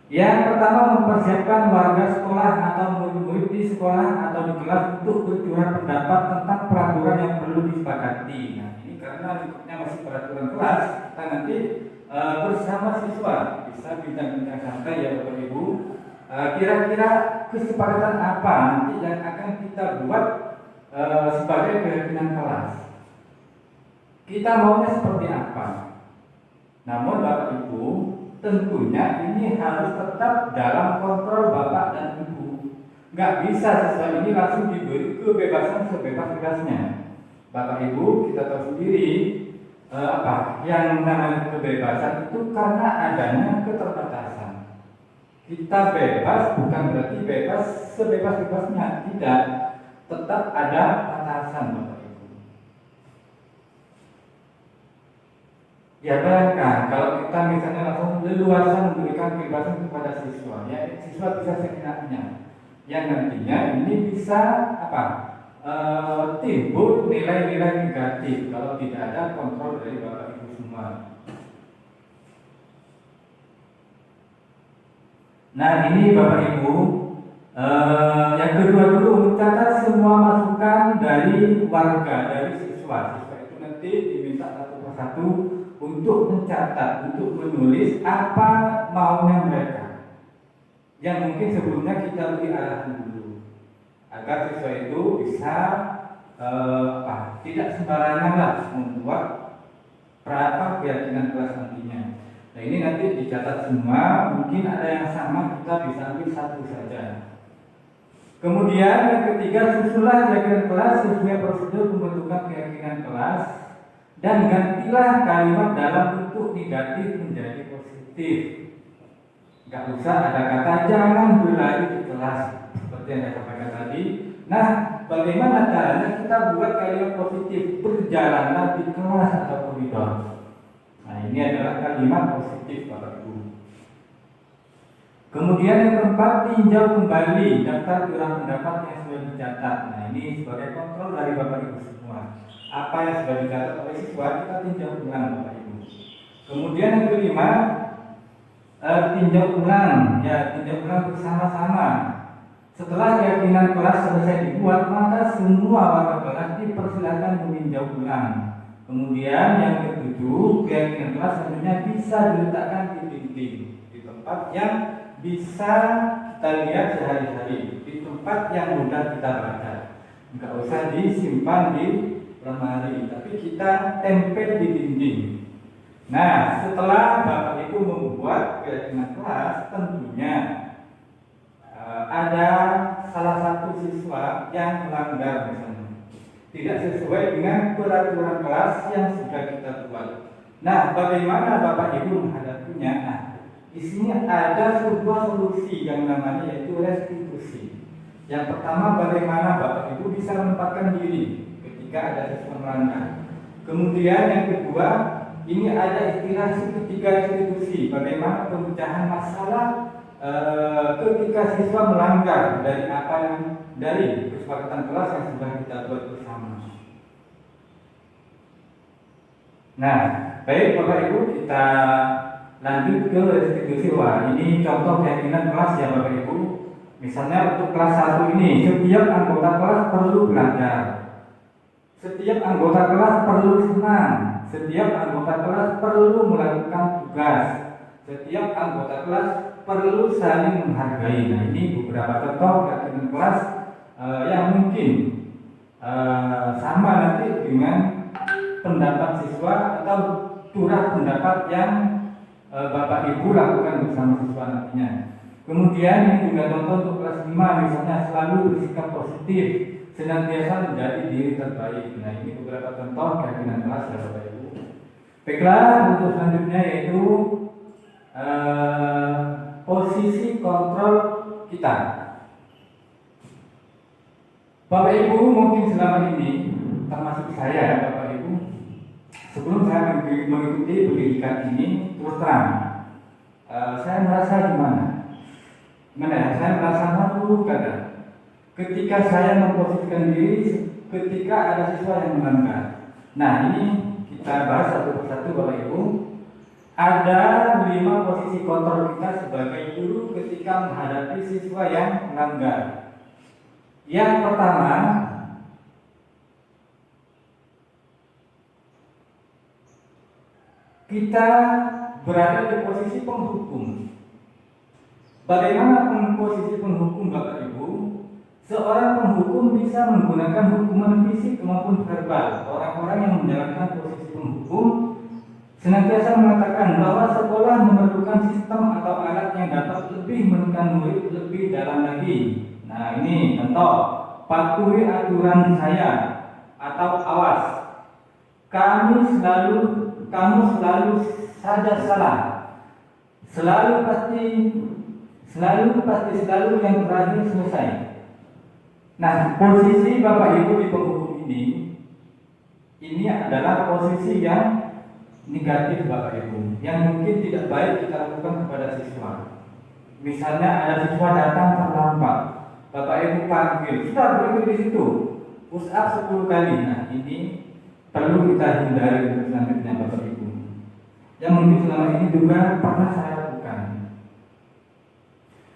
Yang pertama, mempersiapkan warga sekolah atau murid-murid di sekolah atau di kelas untuk bercurah pendapat tentang peraturan yang perlu disepakati. Nah, ini karena lingkupnya masih peraturan kelas, kita nanti bersama siswa bisa bincang-bincang santai ya Bapak Ibu. Kira-kira kesepakatan apa nanti yang akan kita buat sebagai keyakinan kelas? Kita maunya seperti apa? Namun Bapak Ibu, tentunya ini harus tetap dalam kontrol Bapak dan Ibu. Nggak bisa siswa ini langsung diberi kebebasan sebebas-bebasnya. Bapak Ibu, kita tahu sendiri yang namanya kebebasan itu karena adanya keterbatasan. Kita bebas bukan berarti bebas sebebas-bebasnya, tidak. Tetap ada batasan, Bapak Ibu. Ya bayangkan kalau kita misalnya langsung leluasa memberikan kebebasan kepada siswa, ya siswa bisa seenaknya, yang nantinya ini bisa timbul nilai-nilai negatif kalau tidak ada kontrol dari Bapak Ibu semua. Nah, ini Bapak Ibu Yang kedua dulu mencatat semua masukan dari warga, dari siswa. Siswa itu nanti diminta satu persatu untuk mencatat, untuk menulis apa maunya mereka. Yang mungkin sebelumnya kita beri arahan dulu, agar siswa itu bisa tidak sembarangan lah membuat berapa keyakinan kelas nantinya. Nah ini nanti dicatat semua, mungkin ada yang sama kita bisa ambil satu saja. Kemudian yang ketiga, susulah keyakinan kelas sesuai prosedur pembentukan keyakinan kelas dan gantilah kalimat dalam bentuk negatif menjadi positif. Gak usah ada kata jangan berlari di kelas seperti yang saya sampaikan tadi. Nah, bagaimana caranya kita buat kalimat positif? Berjalanlah di kelas atau koridor. Nah, ini adalah kalimat positif Bapak Ibu. Kemudian yang keempat, tinjau kembali daftar curah pendapat yang sudah dicatat. Nah, ini sebagai kontrol dari Bapak Ibu semua. Apa yang sudah dicatat oleh siswa kita tinjau ulang Bapak Ibu. Kemudian yang kelima, tinjau ulang bersama-sama. Setelah keyakinan kelas selesai dibuat, maka semua warga kelas dipersilakan meninjau ulang. Kemudian yang ketujuh, keyakinan kelas sebenarnya bisa diletakkan di dinding, di tempat yang bisa kita lihat sehari-hari, di tempat yang mudah kita baca. Enggak usah disimpan di lemari, tapi kita tempel di dinding. Nah, setelah Bapak Ibu membuat keyakinan kelas, tentunya ada salah satu siswa yang melanggar misalnya, tidak sesuai dengan peraturan kelas yang sudah kita buat. Nah, bagaimana Bapak Ibu menghadapinya? Nah, di sini ada sebuah solusi yang namanya yaitu restitusi. Yang pertama, bagaimana Bapak Ibu bisa menempatkan diri ketika ada siswa melanggar. Kemudian yang kedua, ini ada istilah segitiga restitusi. Bagaimana pemecahan masalah ketika siswa melanggar dari apa yang dari kesepakatan kelas yang sudah kita buat bersama. Nah, baik Bapak Ibu, kita lanjut ke restitusi. Wah, ini contoh keyakinan kelas ya Bapak Ibu. Misalnya untuk kelas 1 ini, setiap anggota kelas perlu belajar. Setiap anggota kelas perlu senang. Setiap anggota kelas perlu melakukan tugas. Setiap anggota kelas perlu saling menghargai. Nah, ini beberapa contoh keyakinan kelas yang mungkin sama nanti dengan pendapat siswa atau curah pendapat yang Bapak Ibu lakukan bersama siswa nantinya. Kemudian ini juga contoh untuk kelas 5, misalnya selalu bersikap positif, senantiasa menjadi diri terbaik. Nah, ini beberapa contoh keyakinan kelas ya Bapak Ibu. Baiklah, untuk selanjutnya yaitu posisi kontrol kita. Bapak Ibu mungkin selama ini, termasuk saya Bapak Ibu, sebelum saya mengikuti pendidikan ini, terus terang saya merasa gimana ya, saya merasa malu kadang ketika saya memposisikan diri ketika ada siswa yang melanggar. Nah, ini kita bahas satu persatu Bapak Ibu. Ada 5 posisi kontrol kita sebagai guru ketika menghadapi siswa yang melanggar. Yang pertama, kita berada di posisi penghukum. Bagaimana posisi penghukum Bapak Ibu? Seorang penghukum bisa menggunakan hukuman fisik maupun verbal. Orang-orang yang menjalankan posisi penghukum senantiasa mengatakan bahwa sekolah memerlukan sistem atau alat yang dapat lebih menekan murid lebih dalam lagi. Nah, ini contoh, patuhi aturan saya atau awas. Kamu selalu saja salah. Selalu yang terakhir selesai. Nah, posisi Bapak Ibu di penghukum ini adalah posisi yang negatif Bapak Ibu, yang mungkin tidak baik kita lakukan kepada siswa. Misalnya ada siswa datang terlambat, Bapak Ibu panggil, sudah berhenti di situ, push up 10 kali. Nah, ini perlu kita hindari untuk selanjutnya Bapak Ibu. Yang mungkin selama ini juga pernah saya lakukan.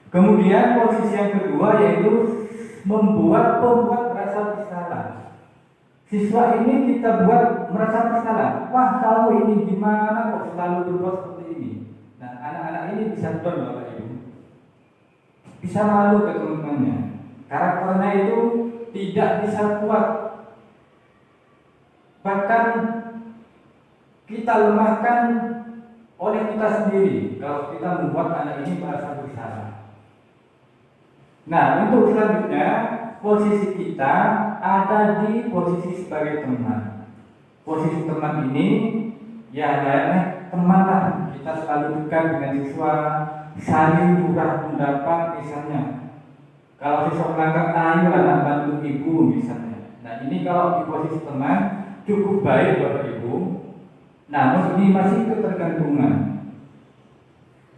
Kemudian posisi yang kedua yaitu membuat pembuat merasa bersalah. Siswa ini kita buat merasa bersalah. Wah, kamu ini gimana kok selalu berbuat seperti ini? Nah, anak-anak ini bisa down Bapak Ibu. Bisa malu ke teman-temannya. Karakternya itu tidak bisa kuat. Bahkan kita lemahkan oleh kita sendiri kalau kita membuat anak ini merasa bersalah. Nah, untuk selanjutnya posisi kita ada di posisi sebagai teman. Posisi teman ini ya teman lah. Kita selalu dekat dengan siswa, saling murah pendapat misalnya. Kalau siswa melanggar, ayo anak bantu ibu misalnya. Nah, ini kalau di posisi teman cukup baik Bapak Ibu. Namun ini masih ketergantungan.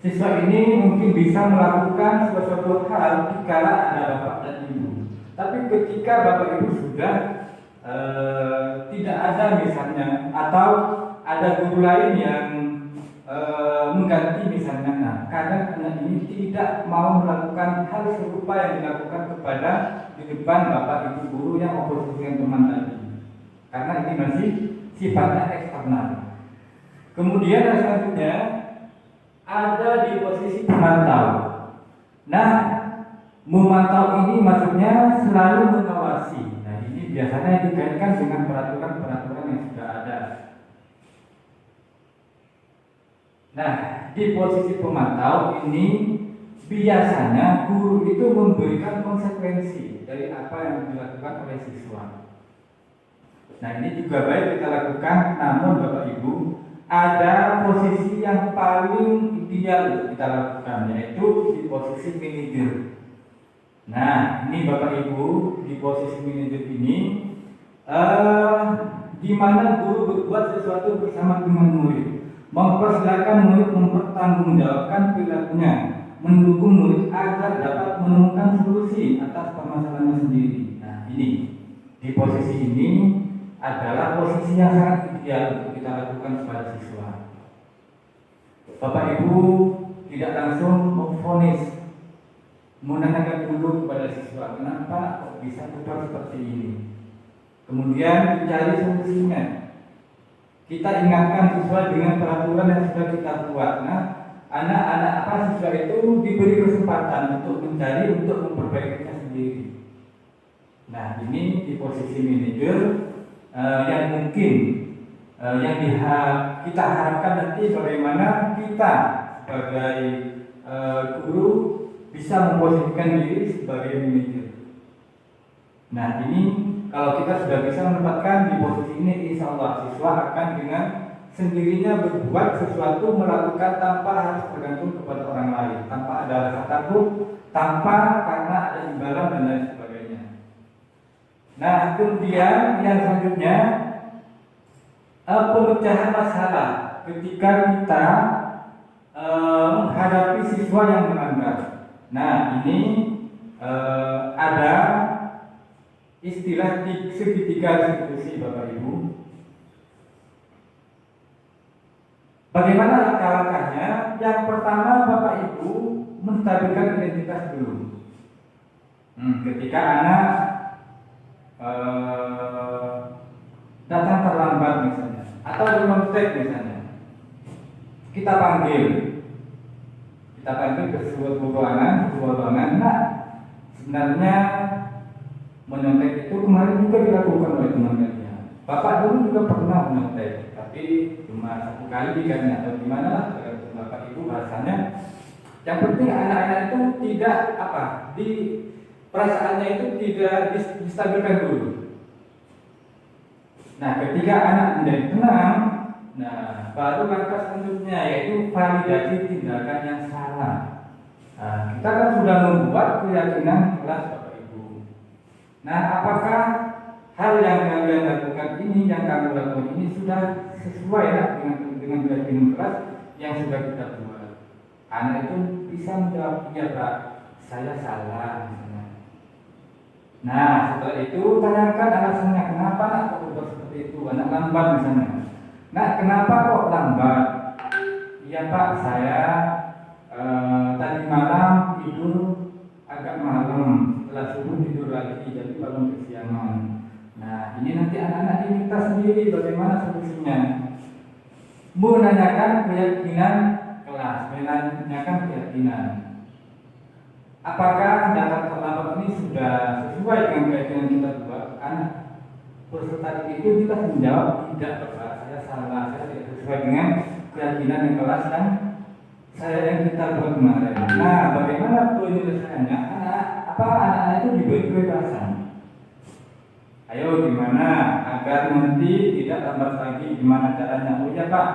Siswa ini mungkin bisa melakukan sesuatu hal jika ada bapak dan ibu. Tapi ketika bapak ibu sudah tidak ada misalnya, atau ada guru lain yang mengganti misalnya, nah, kadang anak ini tidak mau melakukan hal serupa yang dilakukan kepada di depan bapak ibu guru yang oposisi dengan teman tadi, karena ini masih sifatnya eksternal. Kemudian yang selanjutnya ada di posisi pemantau. Nah, memantau ini maksudnya selalu mengawasi. Nah, ini biasanya dikaitkan dengan peraturan-peraturan yang sudah ada. Nah, di posisi pemantau ini biasanya guru itu memberikan konsekuensi dari apa yang dilakukan oleh siswa. Nah, ini juga baik kita lakukan, namun Bapak Ibu, ada posisi yang paling ideal kita lakukan, yaitu di posisi manajer. Nah, ini Bapak Ibu, di posisi manajer ini di mana guru berbuat sesuatu bersama dengan murid, mempersilahkan murid mempertanggungjawabkan perilakunya, mendukung murid agar dapat menemukan solusi atas permasalahannya sendiri. Nah, ini di posisi ini adalah posisi yang sangat ideal untuk kita lakukan kepada siswa. Bapak Ibu tidak langsung memvonis, menanyakan dulu kepada siswa, kenapa kok bisa berbuat seperti ini. Kemudian mencari solusinya. Kita ingatkan siswa dengan peraturan yang sudah kita buat. Nah, anak-anak siswa itu diberi kesempatan untuk mencari, untuk memperbaikinya sendiri. Nah, ini di posisi manajer yang mungkin kita harapkan nanti bagaimana kita sebagai guru bisa memposisikan diri sebagai manajer. Nah, ini kalau kita sudah bisa menempatkan di posisi ini, insya Allah siswa akan dengan sendirinya berbuat sesuatu, melakukan tanpa harus bergantung kepada orang lain, tanpa ada rasa takut, tanpa karena ada imbalan dan lain sebagainya. Nah, kemudian yang selanjutnya pemecahan masalah ketika kita menghadapi siswa yang melanggar. Nah, ini ada istilah segitiga diskusi Bapak Ibu. Bagaimana langkah-langkahnya? Yang pertama Bapak Ibu menstabilkan identitas dulu. Ketika anak datang terlambat misalnya, atau belum cek misalnya, kita panggil ke sebuah ruangan. Nah, sebenarnya menyontek itu kemarin juga dilakukan oleh teman kalian. Bapak dulu juga pernah menyontek, tapi cuma satu kali kan, atau gimana lah, tergantung Bapak Ibu bahasanya. Yang penting anak-anak itu tidak di perasaannya itu tidak distabilkan dulu. Nah, ketika anak menjadi tenang, nah baru langkah selanjutnya yaitu validasi tindakan yang salah. Nah, kita kan sudah membuat keyakinan kelas Bapak Ibu. Nah, apakah hal yang kalian lakukan ini, yang kami lakukan ini sudah sesuai dengan keyakinan kelas yang sudah kita buat? Anak itu bisa menjawab, iya Pak, saya salah misalnya. Nah, setelah itu tanyakan alasannya, kenapa nak kok berbuat seperti itu, anak lambat misalnya. Nah, kenapa kok lambat? Iya Pak, saya tadi malam tidur agak malam, setelah subuh tidur lagi, jadi bangun kesiangan. Nah, ini nanti anak-anak diminta sendiri bagaimana solusinya. Menanyakan keyakinan kelas, menanyakan keyakinan. Apakah datang terlambat ini sudah sesuai dengan keyakinan kita buat? Anak peserta itu kita menjawab tidak, Bapak, saya salah, saya tidak sesuai dengan keyakinan yang kelas dan saya yang kita buat kemarin. Nah, bagaimana penyelesaiannya? Anak-anak itu diberi kebebasan. Ayo gimana agar nanti tidak lambat lagi, gimana caranya? Oh ya Pak,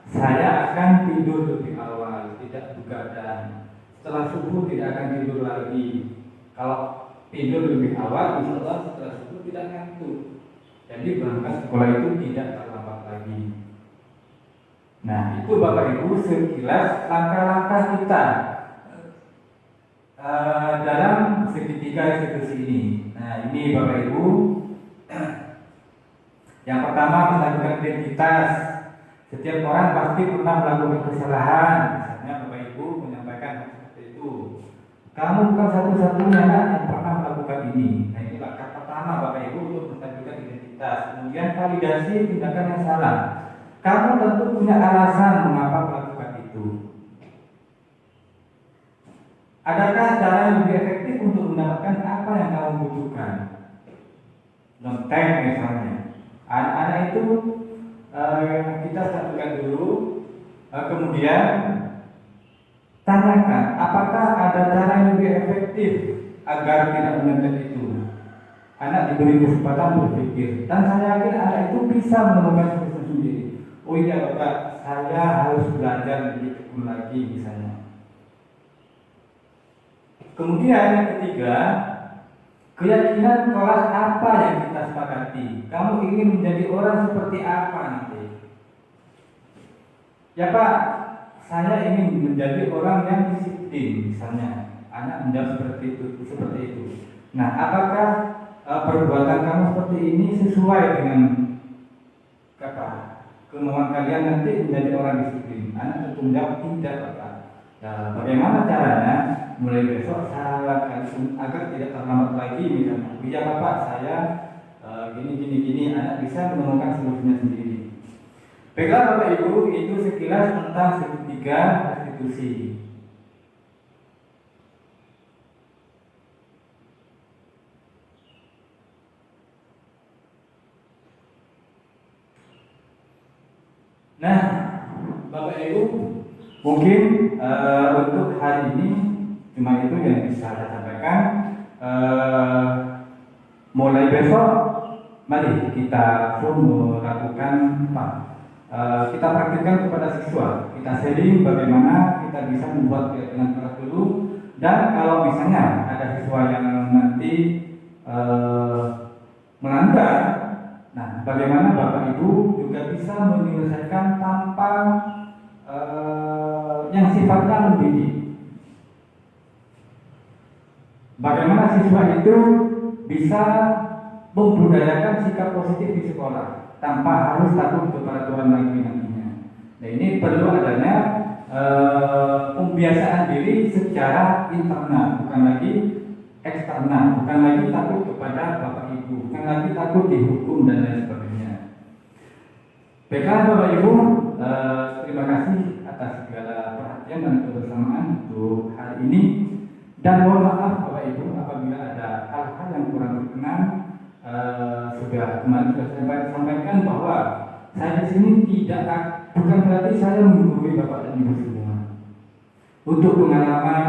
saya akan tidur lebih awal, tidak begadang. Setelah subuh tidak akan tidur lagi. Kalau tidur lebih awal, insya Allah setelah subuh tidak ngantuk. Jadi berangkat sekolah itu tidak terlambat lagi. Nah, itu Bapak Ibu sekilas langkah-langkah kita dalam segitiga institusi ini. Nah, ini Bapak Ibu. Yang pertama, melakukan identitas. Setiap orang pasti pernah melakukan kesalahan. Misalnya Bapak Ibu menyampaikan seperti itu. Kamu bukan satu-satunya yang pernah melakukan ini. Nah, ini langkah pertama Bapak Ibu untuk melakukan identitas. Kemudian validasi tindakan yang salah. Kamu tentu punya alasan mengapa melakukan itu. Adakah cara yang lebih efektif untuk mendapatkan apa yang kamu butuhkan? Lontek misalnya. Anak-anak itu kita satukan dulu, kemudian tanyakan apakah ada cara yang lebih efektif agar tidak menekan itu. Anak diberi kesempatan berpikir, dan saya yakin anak itu bisa menemukan solusi sendiri. Oh iya Bapak, saya harus belajar lebih tekun lagi misalnya. Kemudian yang ketiga, keyakinan kelas apa yang kita sepakati. Kamu ingin menjadi orang seperti apa nanti? Ya Pak, saya ingin menjadi orang yang disiplin misalnya. Anak menjawab seperti itu. Nah, apakah perbuatan kamu seperti ini sesuai dengan kemauan kalian nanti menjadi orang disiplin? Anak tentu menjawab tidak, Bapak. Nah, bagaimana caranya? Mulai besok saya lakukan agar tidak terlambat lagi misalnya. Ya Bapak, saya gini. Anak bisa menemukan solusinya sendiri. Baiklah Bapak Ibu, itu sekilas tentang segitiga institusi. Nah, Bapak Ibu, mungkin untuk hari ini cuma itu yang bisa saya sampaikan. Mulai besok, mari kita melakukan kita praktikkan kepada siswa. Kita sharing bagaimana kita bisa membuat keyakinan kelas dulu. Dan kalau misalnya ada siswa yang nanti melanggar, nah bagaimana Bapak Ibu juga bisa menyelesaikan tanpa yang sifatnya mendidik. Bagaimana siswa itu bisa membudayakan sikap positif di sekolah tanpa harus takut kepada Tuhan lagi nantinya. Nah, ini perlu adanya pembiasaan diri secara internal, bukan lagi eksternal, bukan lagi takut kepada Bapak Ibu, bukan lagi takut dihukum dan lain sebagainya. Baiklah Bapak Ibu, terima kasih atas segala perhatian dan kebersamaan untuk hari ini. Dan mohon maaf Bapak Ibu apabila ada hal-hal yang kurang berkenan. Sudah kemarin saya sampaikan bahwa saya di sini bukan berarti saya menggurui Bapak dan Ibu semua. Untuk pengalaman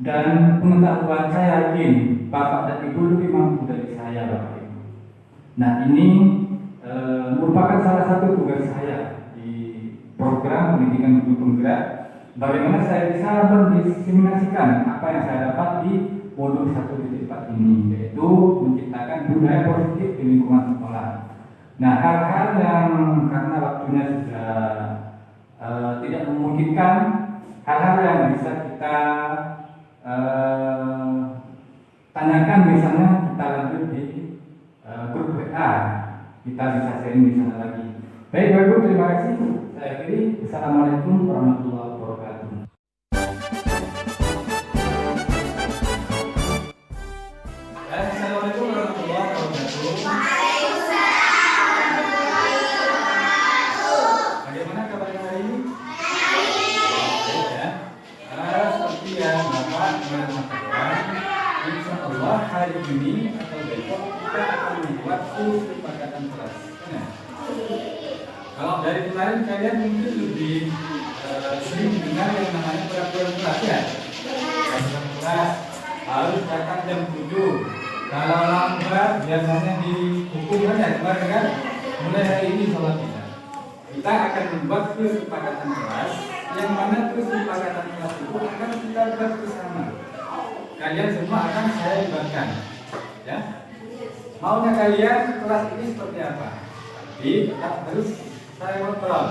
dan pengetahuan saya yakin Bapak dan Ibu lebih mampu dari saya Bapak Ibu. Nah ini merupakan salah satu tugas saya di program pendidikan guru penggerak. Bagaimana saya bisa mendiseminasikan apa yang saya dapat di modul 1.4 ini, yaitu menciptakan budaya positif di lingkungan sekolah. Nah, hal-hal yang karena waktunya sudah tidak memungkinkan, hal-hal yang bisa kita tanyakan, misalnya kita lanjut di grup WA, kita bisa sharing di sana lagi. Baik Bapak Ibu, terima kasih. Saya akhiri. Assalamualaikum warahmatullahi wabarakatuh. Kalau dari kemarin kalian mungkin lebih sering dengar yang namanya peraturan kelas ya. Peraturan kelas harus datang jam 7. Kalau lambat biasanya dihukum kan ya kemarin kan. Mulai hari ini salah kita akan membuat kesepakatan kelas yang mana kesepakatan kelas itu akan kita buat bersama. Kalian semua akan saya libatkan, ya. Maunya kalian kelas ini seperti apa? Tapi tetap harus saya kontrol.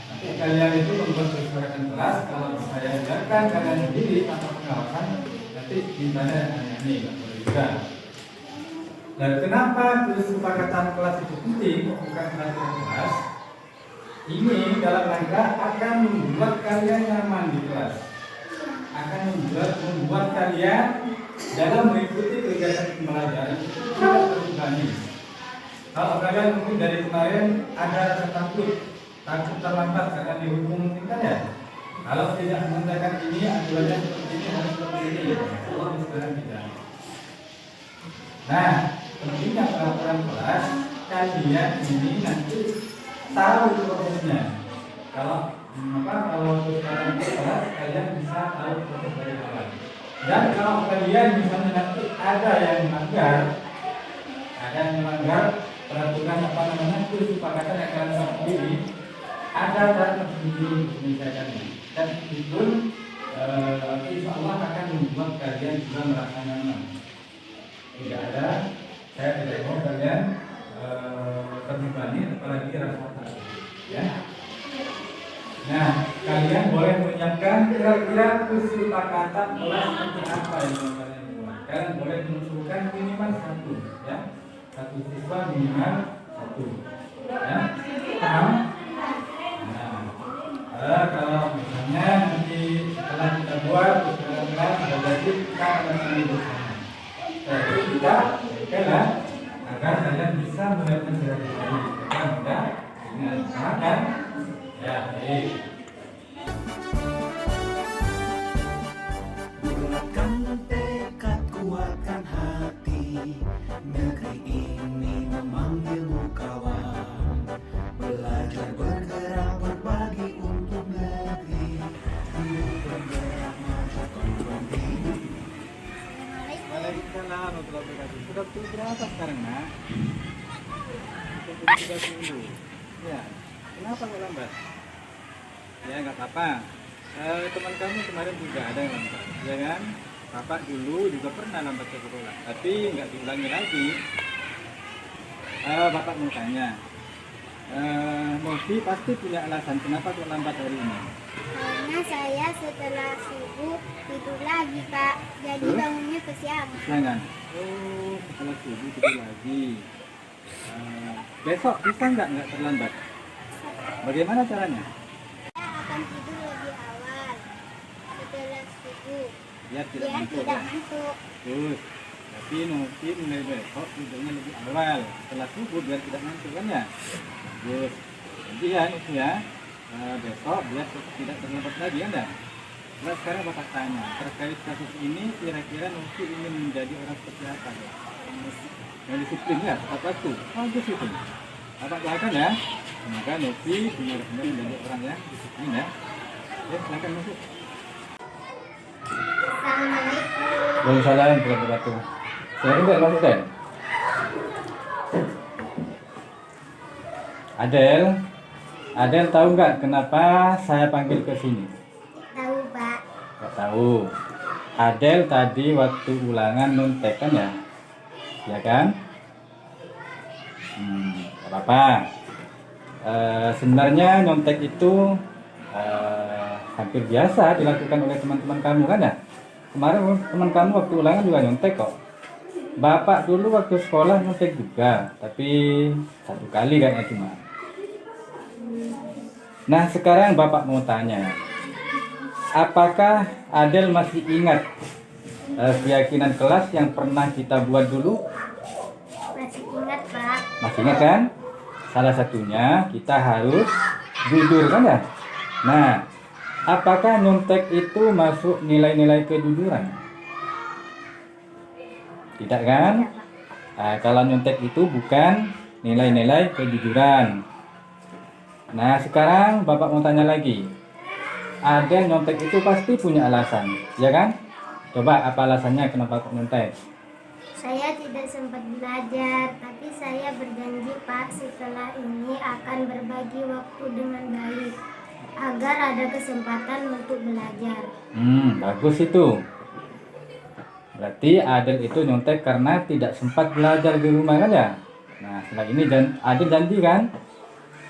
Nanti kalian itu membuat kesepakatan kelas. Kalau saya biarkan kalian sendiri tanpa pengawasan, nanti gimana ini juga. Dan kenapa kesepakatan kelas itu penting? Bukan peraturan kelas. Ini dalam rangka akan membuat kalian nyaman di kelas, akan membuat kalian dalam mengikuti kegiatan pembelajaran itu tidak terbebani. Kalau kalian mungkin dari kemarin ada rasa takut terlambat karena dihukum mungkin kan ya. Kalau tidak menggunakan ini aturannya seperti ini harus seperti ini. Kalau sekarang tidak. Nah, pentingnya peraturan kelas kalian ini nanti tahu prosesnya. Kalau sekarang kelas kalian bisa tahu proses dari awal. Dan kalau kalian misalnya nanti ada yang melanggar peraturan kesepakatan yang kalian buat sendiri, ada tertentu misalnya. Dan itu insya Allah akan membuat kalian juga merasa nyaman. Tidak ada, saya tidak mau kalian terbebani apalagi rasa takut, ya. Nah, kalian boleh menyiapkan kira-kira kesepakatan kelas seperti apa yang kalian buat. Kalian boleh mengusulkan minimal 1, ya. 1 siswa minimal 1, ya. Paham? Nah, kalau misalnya nanti setelah kita buat kesepakatan sudah jadi, kita akan mengambil bersama. Jadi kita berikanlah agar kalian bisa melihatkan secara pribadi. Kita mudah dengan makan. Ya, baik. Bulatkan tekad, kuatkan hati. Negeri ini memanggilmu kawan. Belajar bergerak berbagi untuk negeri. Hidup bergerak majukan pendiri. Waalaikumsalam warahmatullahi wabarakatuh. Sudah pukul berapa sekarang, Nak? Pukul 3 ya. Kenapa kok lambat? Ya nggak apa-apa. Teman kamu kemarin juga ada yang lambat, ya kan? Bapak dulu juga pernah lambat ke sekolah, tapi nggak diulangi lagi. Bapak mau tanya, Novi pasti punya alasan kenapa kok lambat hari ini? Karena saya setelah subuh tidur lagi, Pak. Jadi bangunnya kesiangan. Jangan. Oh, setelah subuh tidur lagi. Besok bisa nggak terlambat? Bagaimana caranya? Saya akan tidur lebih awal setelah subuh. Biar tidak Biar ngantuk. tidak Ya? ngantuk. Terus, tapi Novi mulai besok tidurnya lebih awal setelah subuh biar tidak ngantuk kan ya? Terus, nanti ya Novi ya. Besok biar tidak terlambat lagi ya enggak? Nah, sekarang Bapak tanya, terkait kasus ini kira-kira Novi ingin menjadi orang seperti apa ya? Yang disiplin ya, tepat waktu. Bagus itu. Bapak doakan ya. Semoga Novi benar-benar menjadi orang yang disiplin ya. Ya, silakan masuk. Assalamualaikum. Waalaikumsalam warahmatullahi wabarakatuh. Saya enggak masuk kan? Adel tahu nggak kenapa saya panggil ke sini? Tahu, Pak. Nggak tahu. Adel tadi waktu ulangan nontek kan ya? Ya kan? Nggak apa-apa. Sebenarnya nyontek itu hampir biasa dilakukan oleh teman-teman kamu kan ya? Kemarin teman kamu waktu ulangan juga nyontek kok. Bapak dulu waktu sekolah nyontek juga, tapi 1 kali kayaknya cuma. Nah sekarang Bapak mau tanya, apakah Adel masih ingat keyakinan kelas yang pernah kita buat dulu? Masih ingat, Pak. Masih ingat kan? Salah satunya kita harus jujur kan ya? Nah, apakah nyontek itu masuk nilai-nilai kejujuran? Tidak kan? Nah, kalau nyontek itu bukan nilai-nilai kejujuran. Nah, sekarang Bapak mau tanya lagi. Adel nyontek itu pasti punya alasan, ya kan? Coba apa alasannya kenapa kok nyontek? Saya tidak sempat belajar, tapi saya berjanji Pak setelah ini akan berbagi waktu dengan baik agar ada kesempatan untuk belajar. Bagus itu. Berarti Adel itu nyontek karena tidak sempat belajar di rumah kan ya? Nah, setelah ini Adel janji kan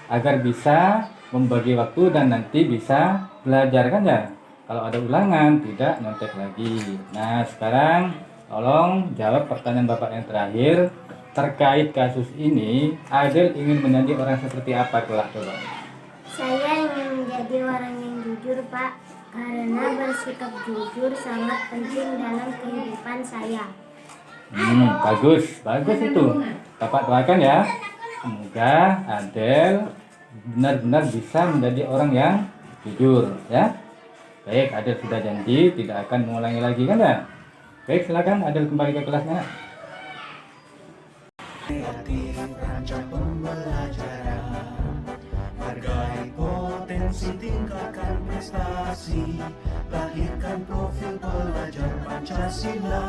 agar bisa membagi waktu dan nanti bisa belajar kan ya? Kalau ada ulangan tidak nyontek lagi. Nah, sekarang tolong jawab pertanyaan Bapak yang terakhir terkait kasus ini. Adel ingin menjadi orang seperti apa kelak, coba? Saya ingin menjadi orang yang jujur Pak, karena bersikap jujur sangat penting dalam kehidupan saya. Bagus itu. Bapak doakan ya. Semoga Adel benar-benar bisa menjadi orang yang jujur ya. Baik, Adel sudah janji tidak akan mengulangi lagi kan ya. Baik, silakan Adel kembali ke kelasnya. Kreatif rancang pembelajaran, hargai potensi, tingkatkan prestasi, lahirkan profil pelajar Pancasila.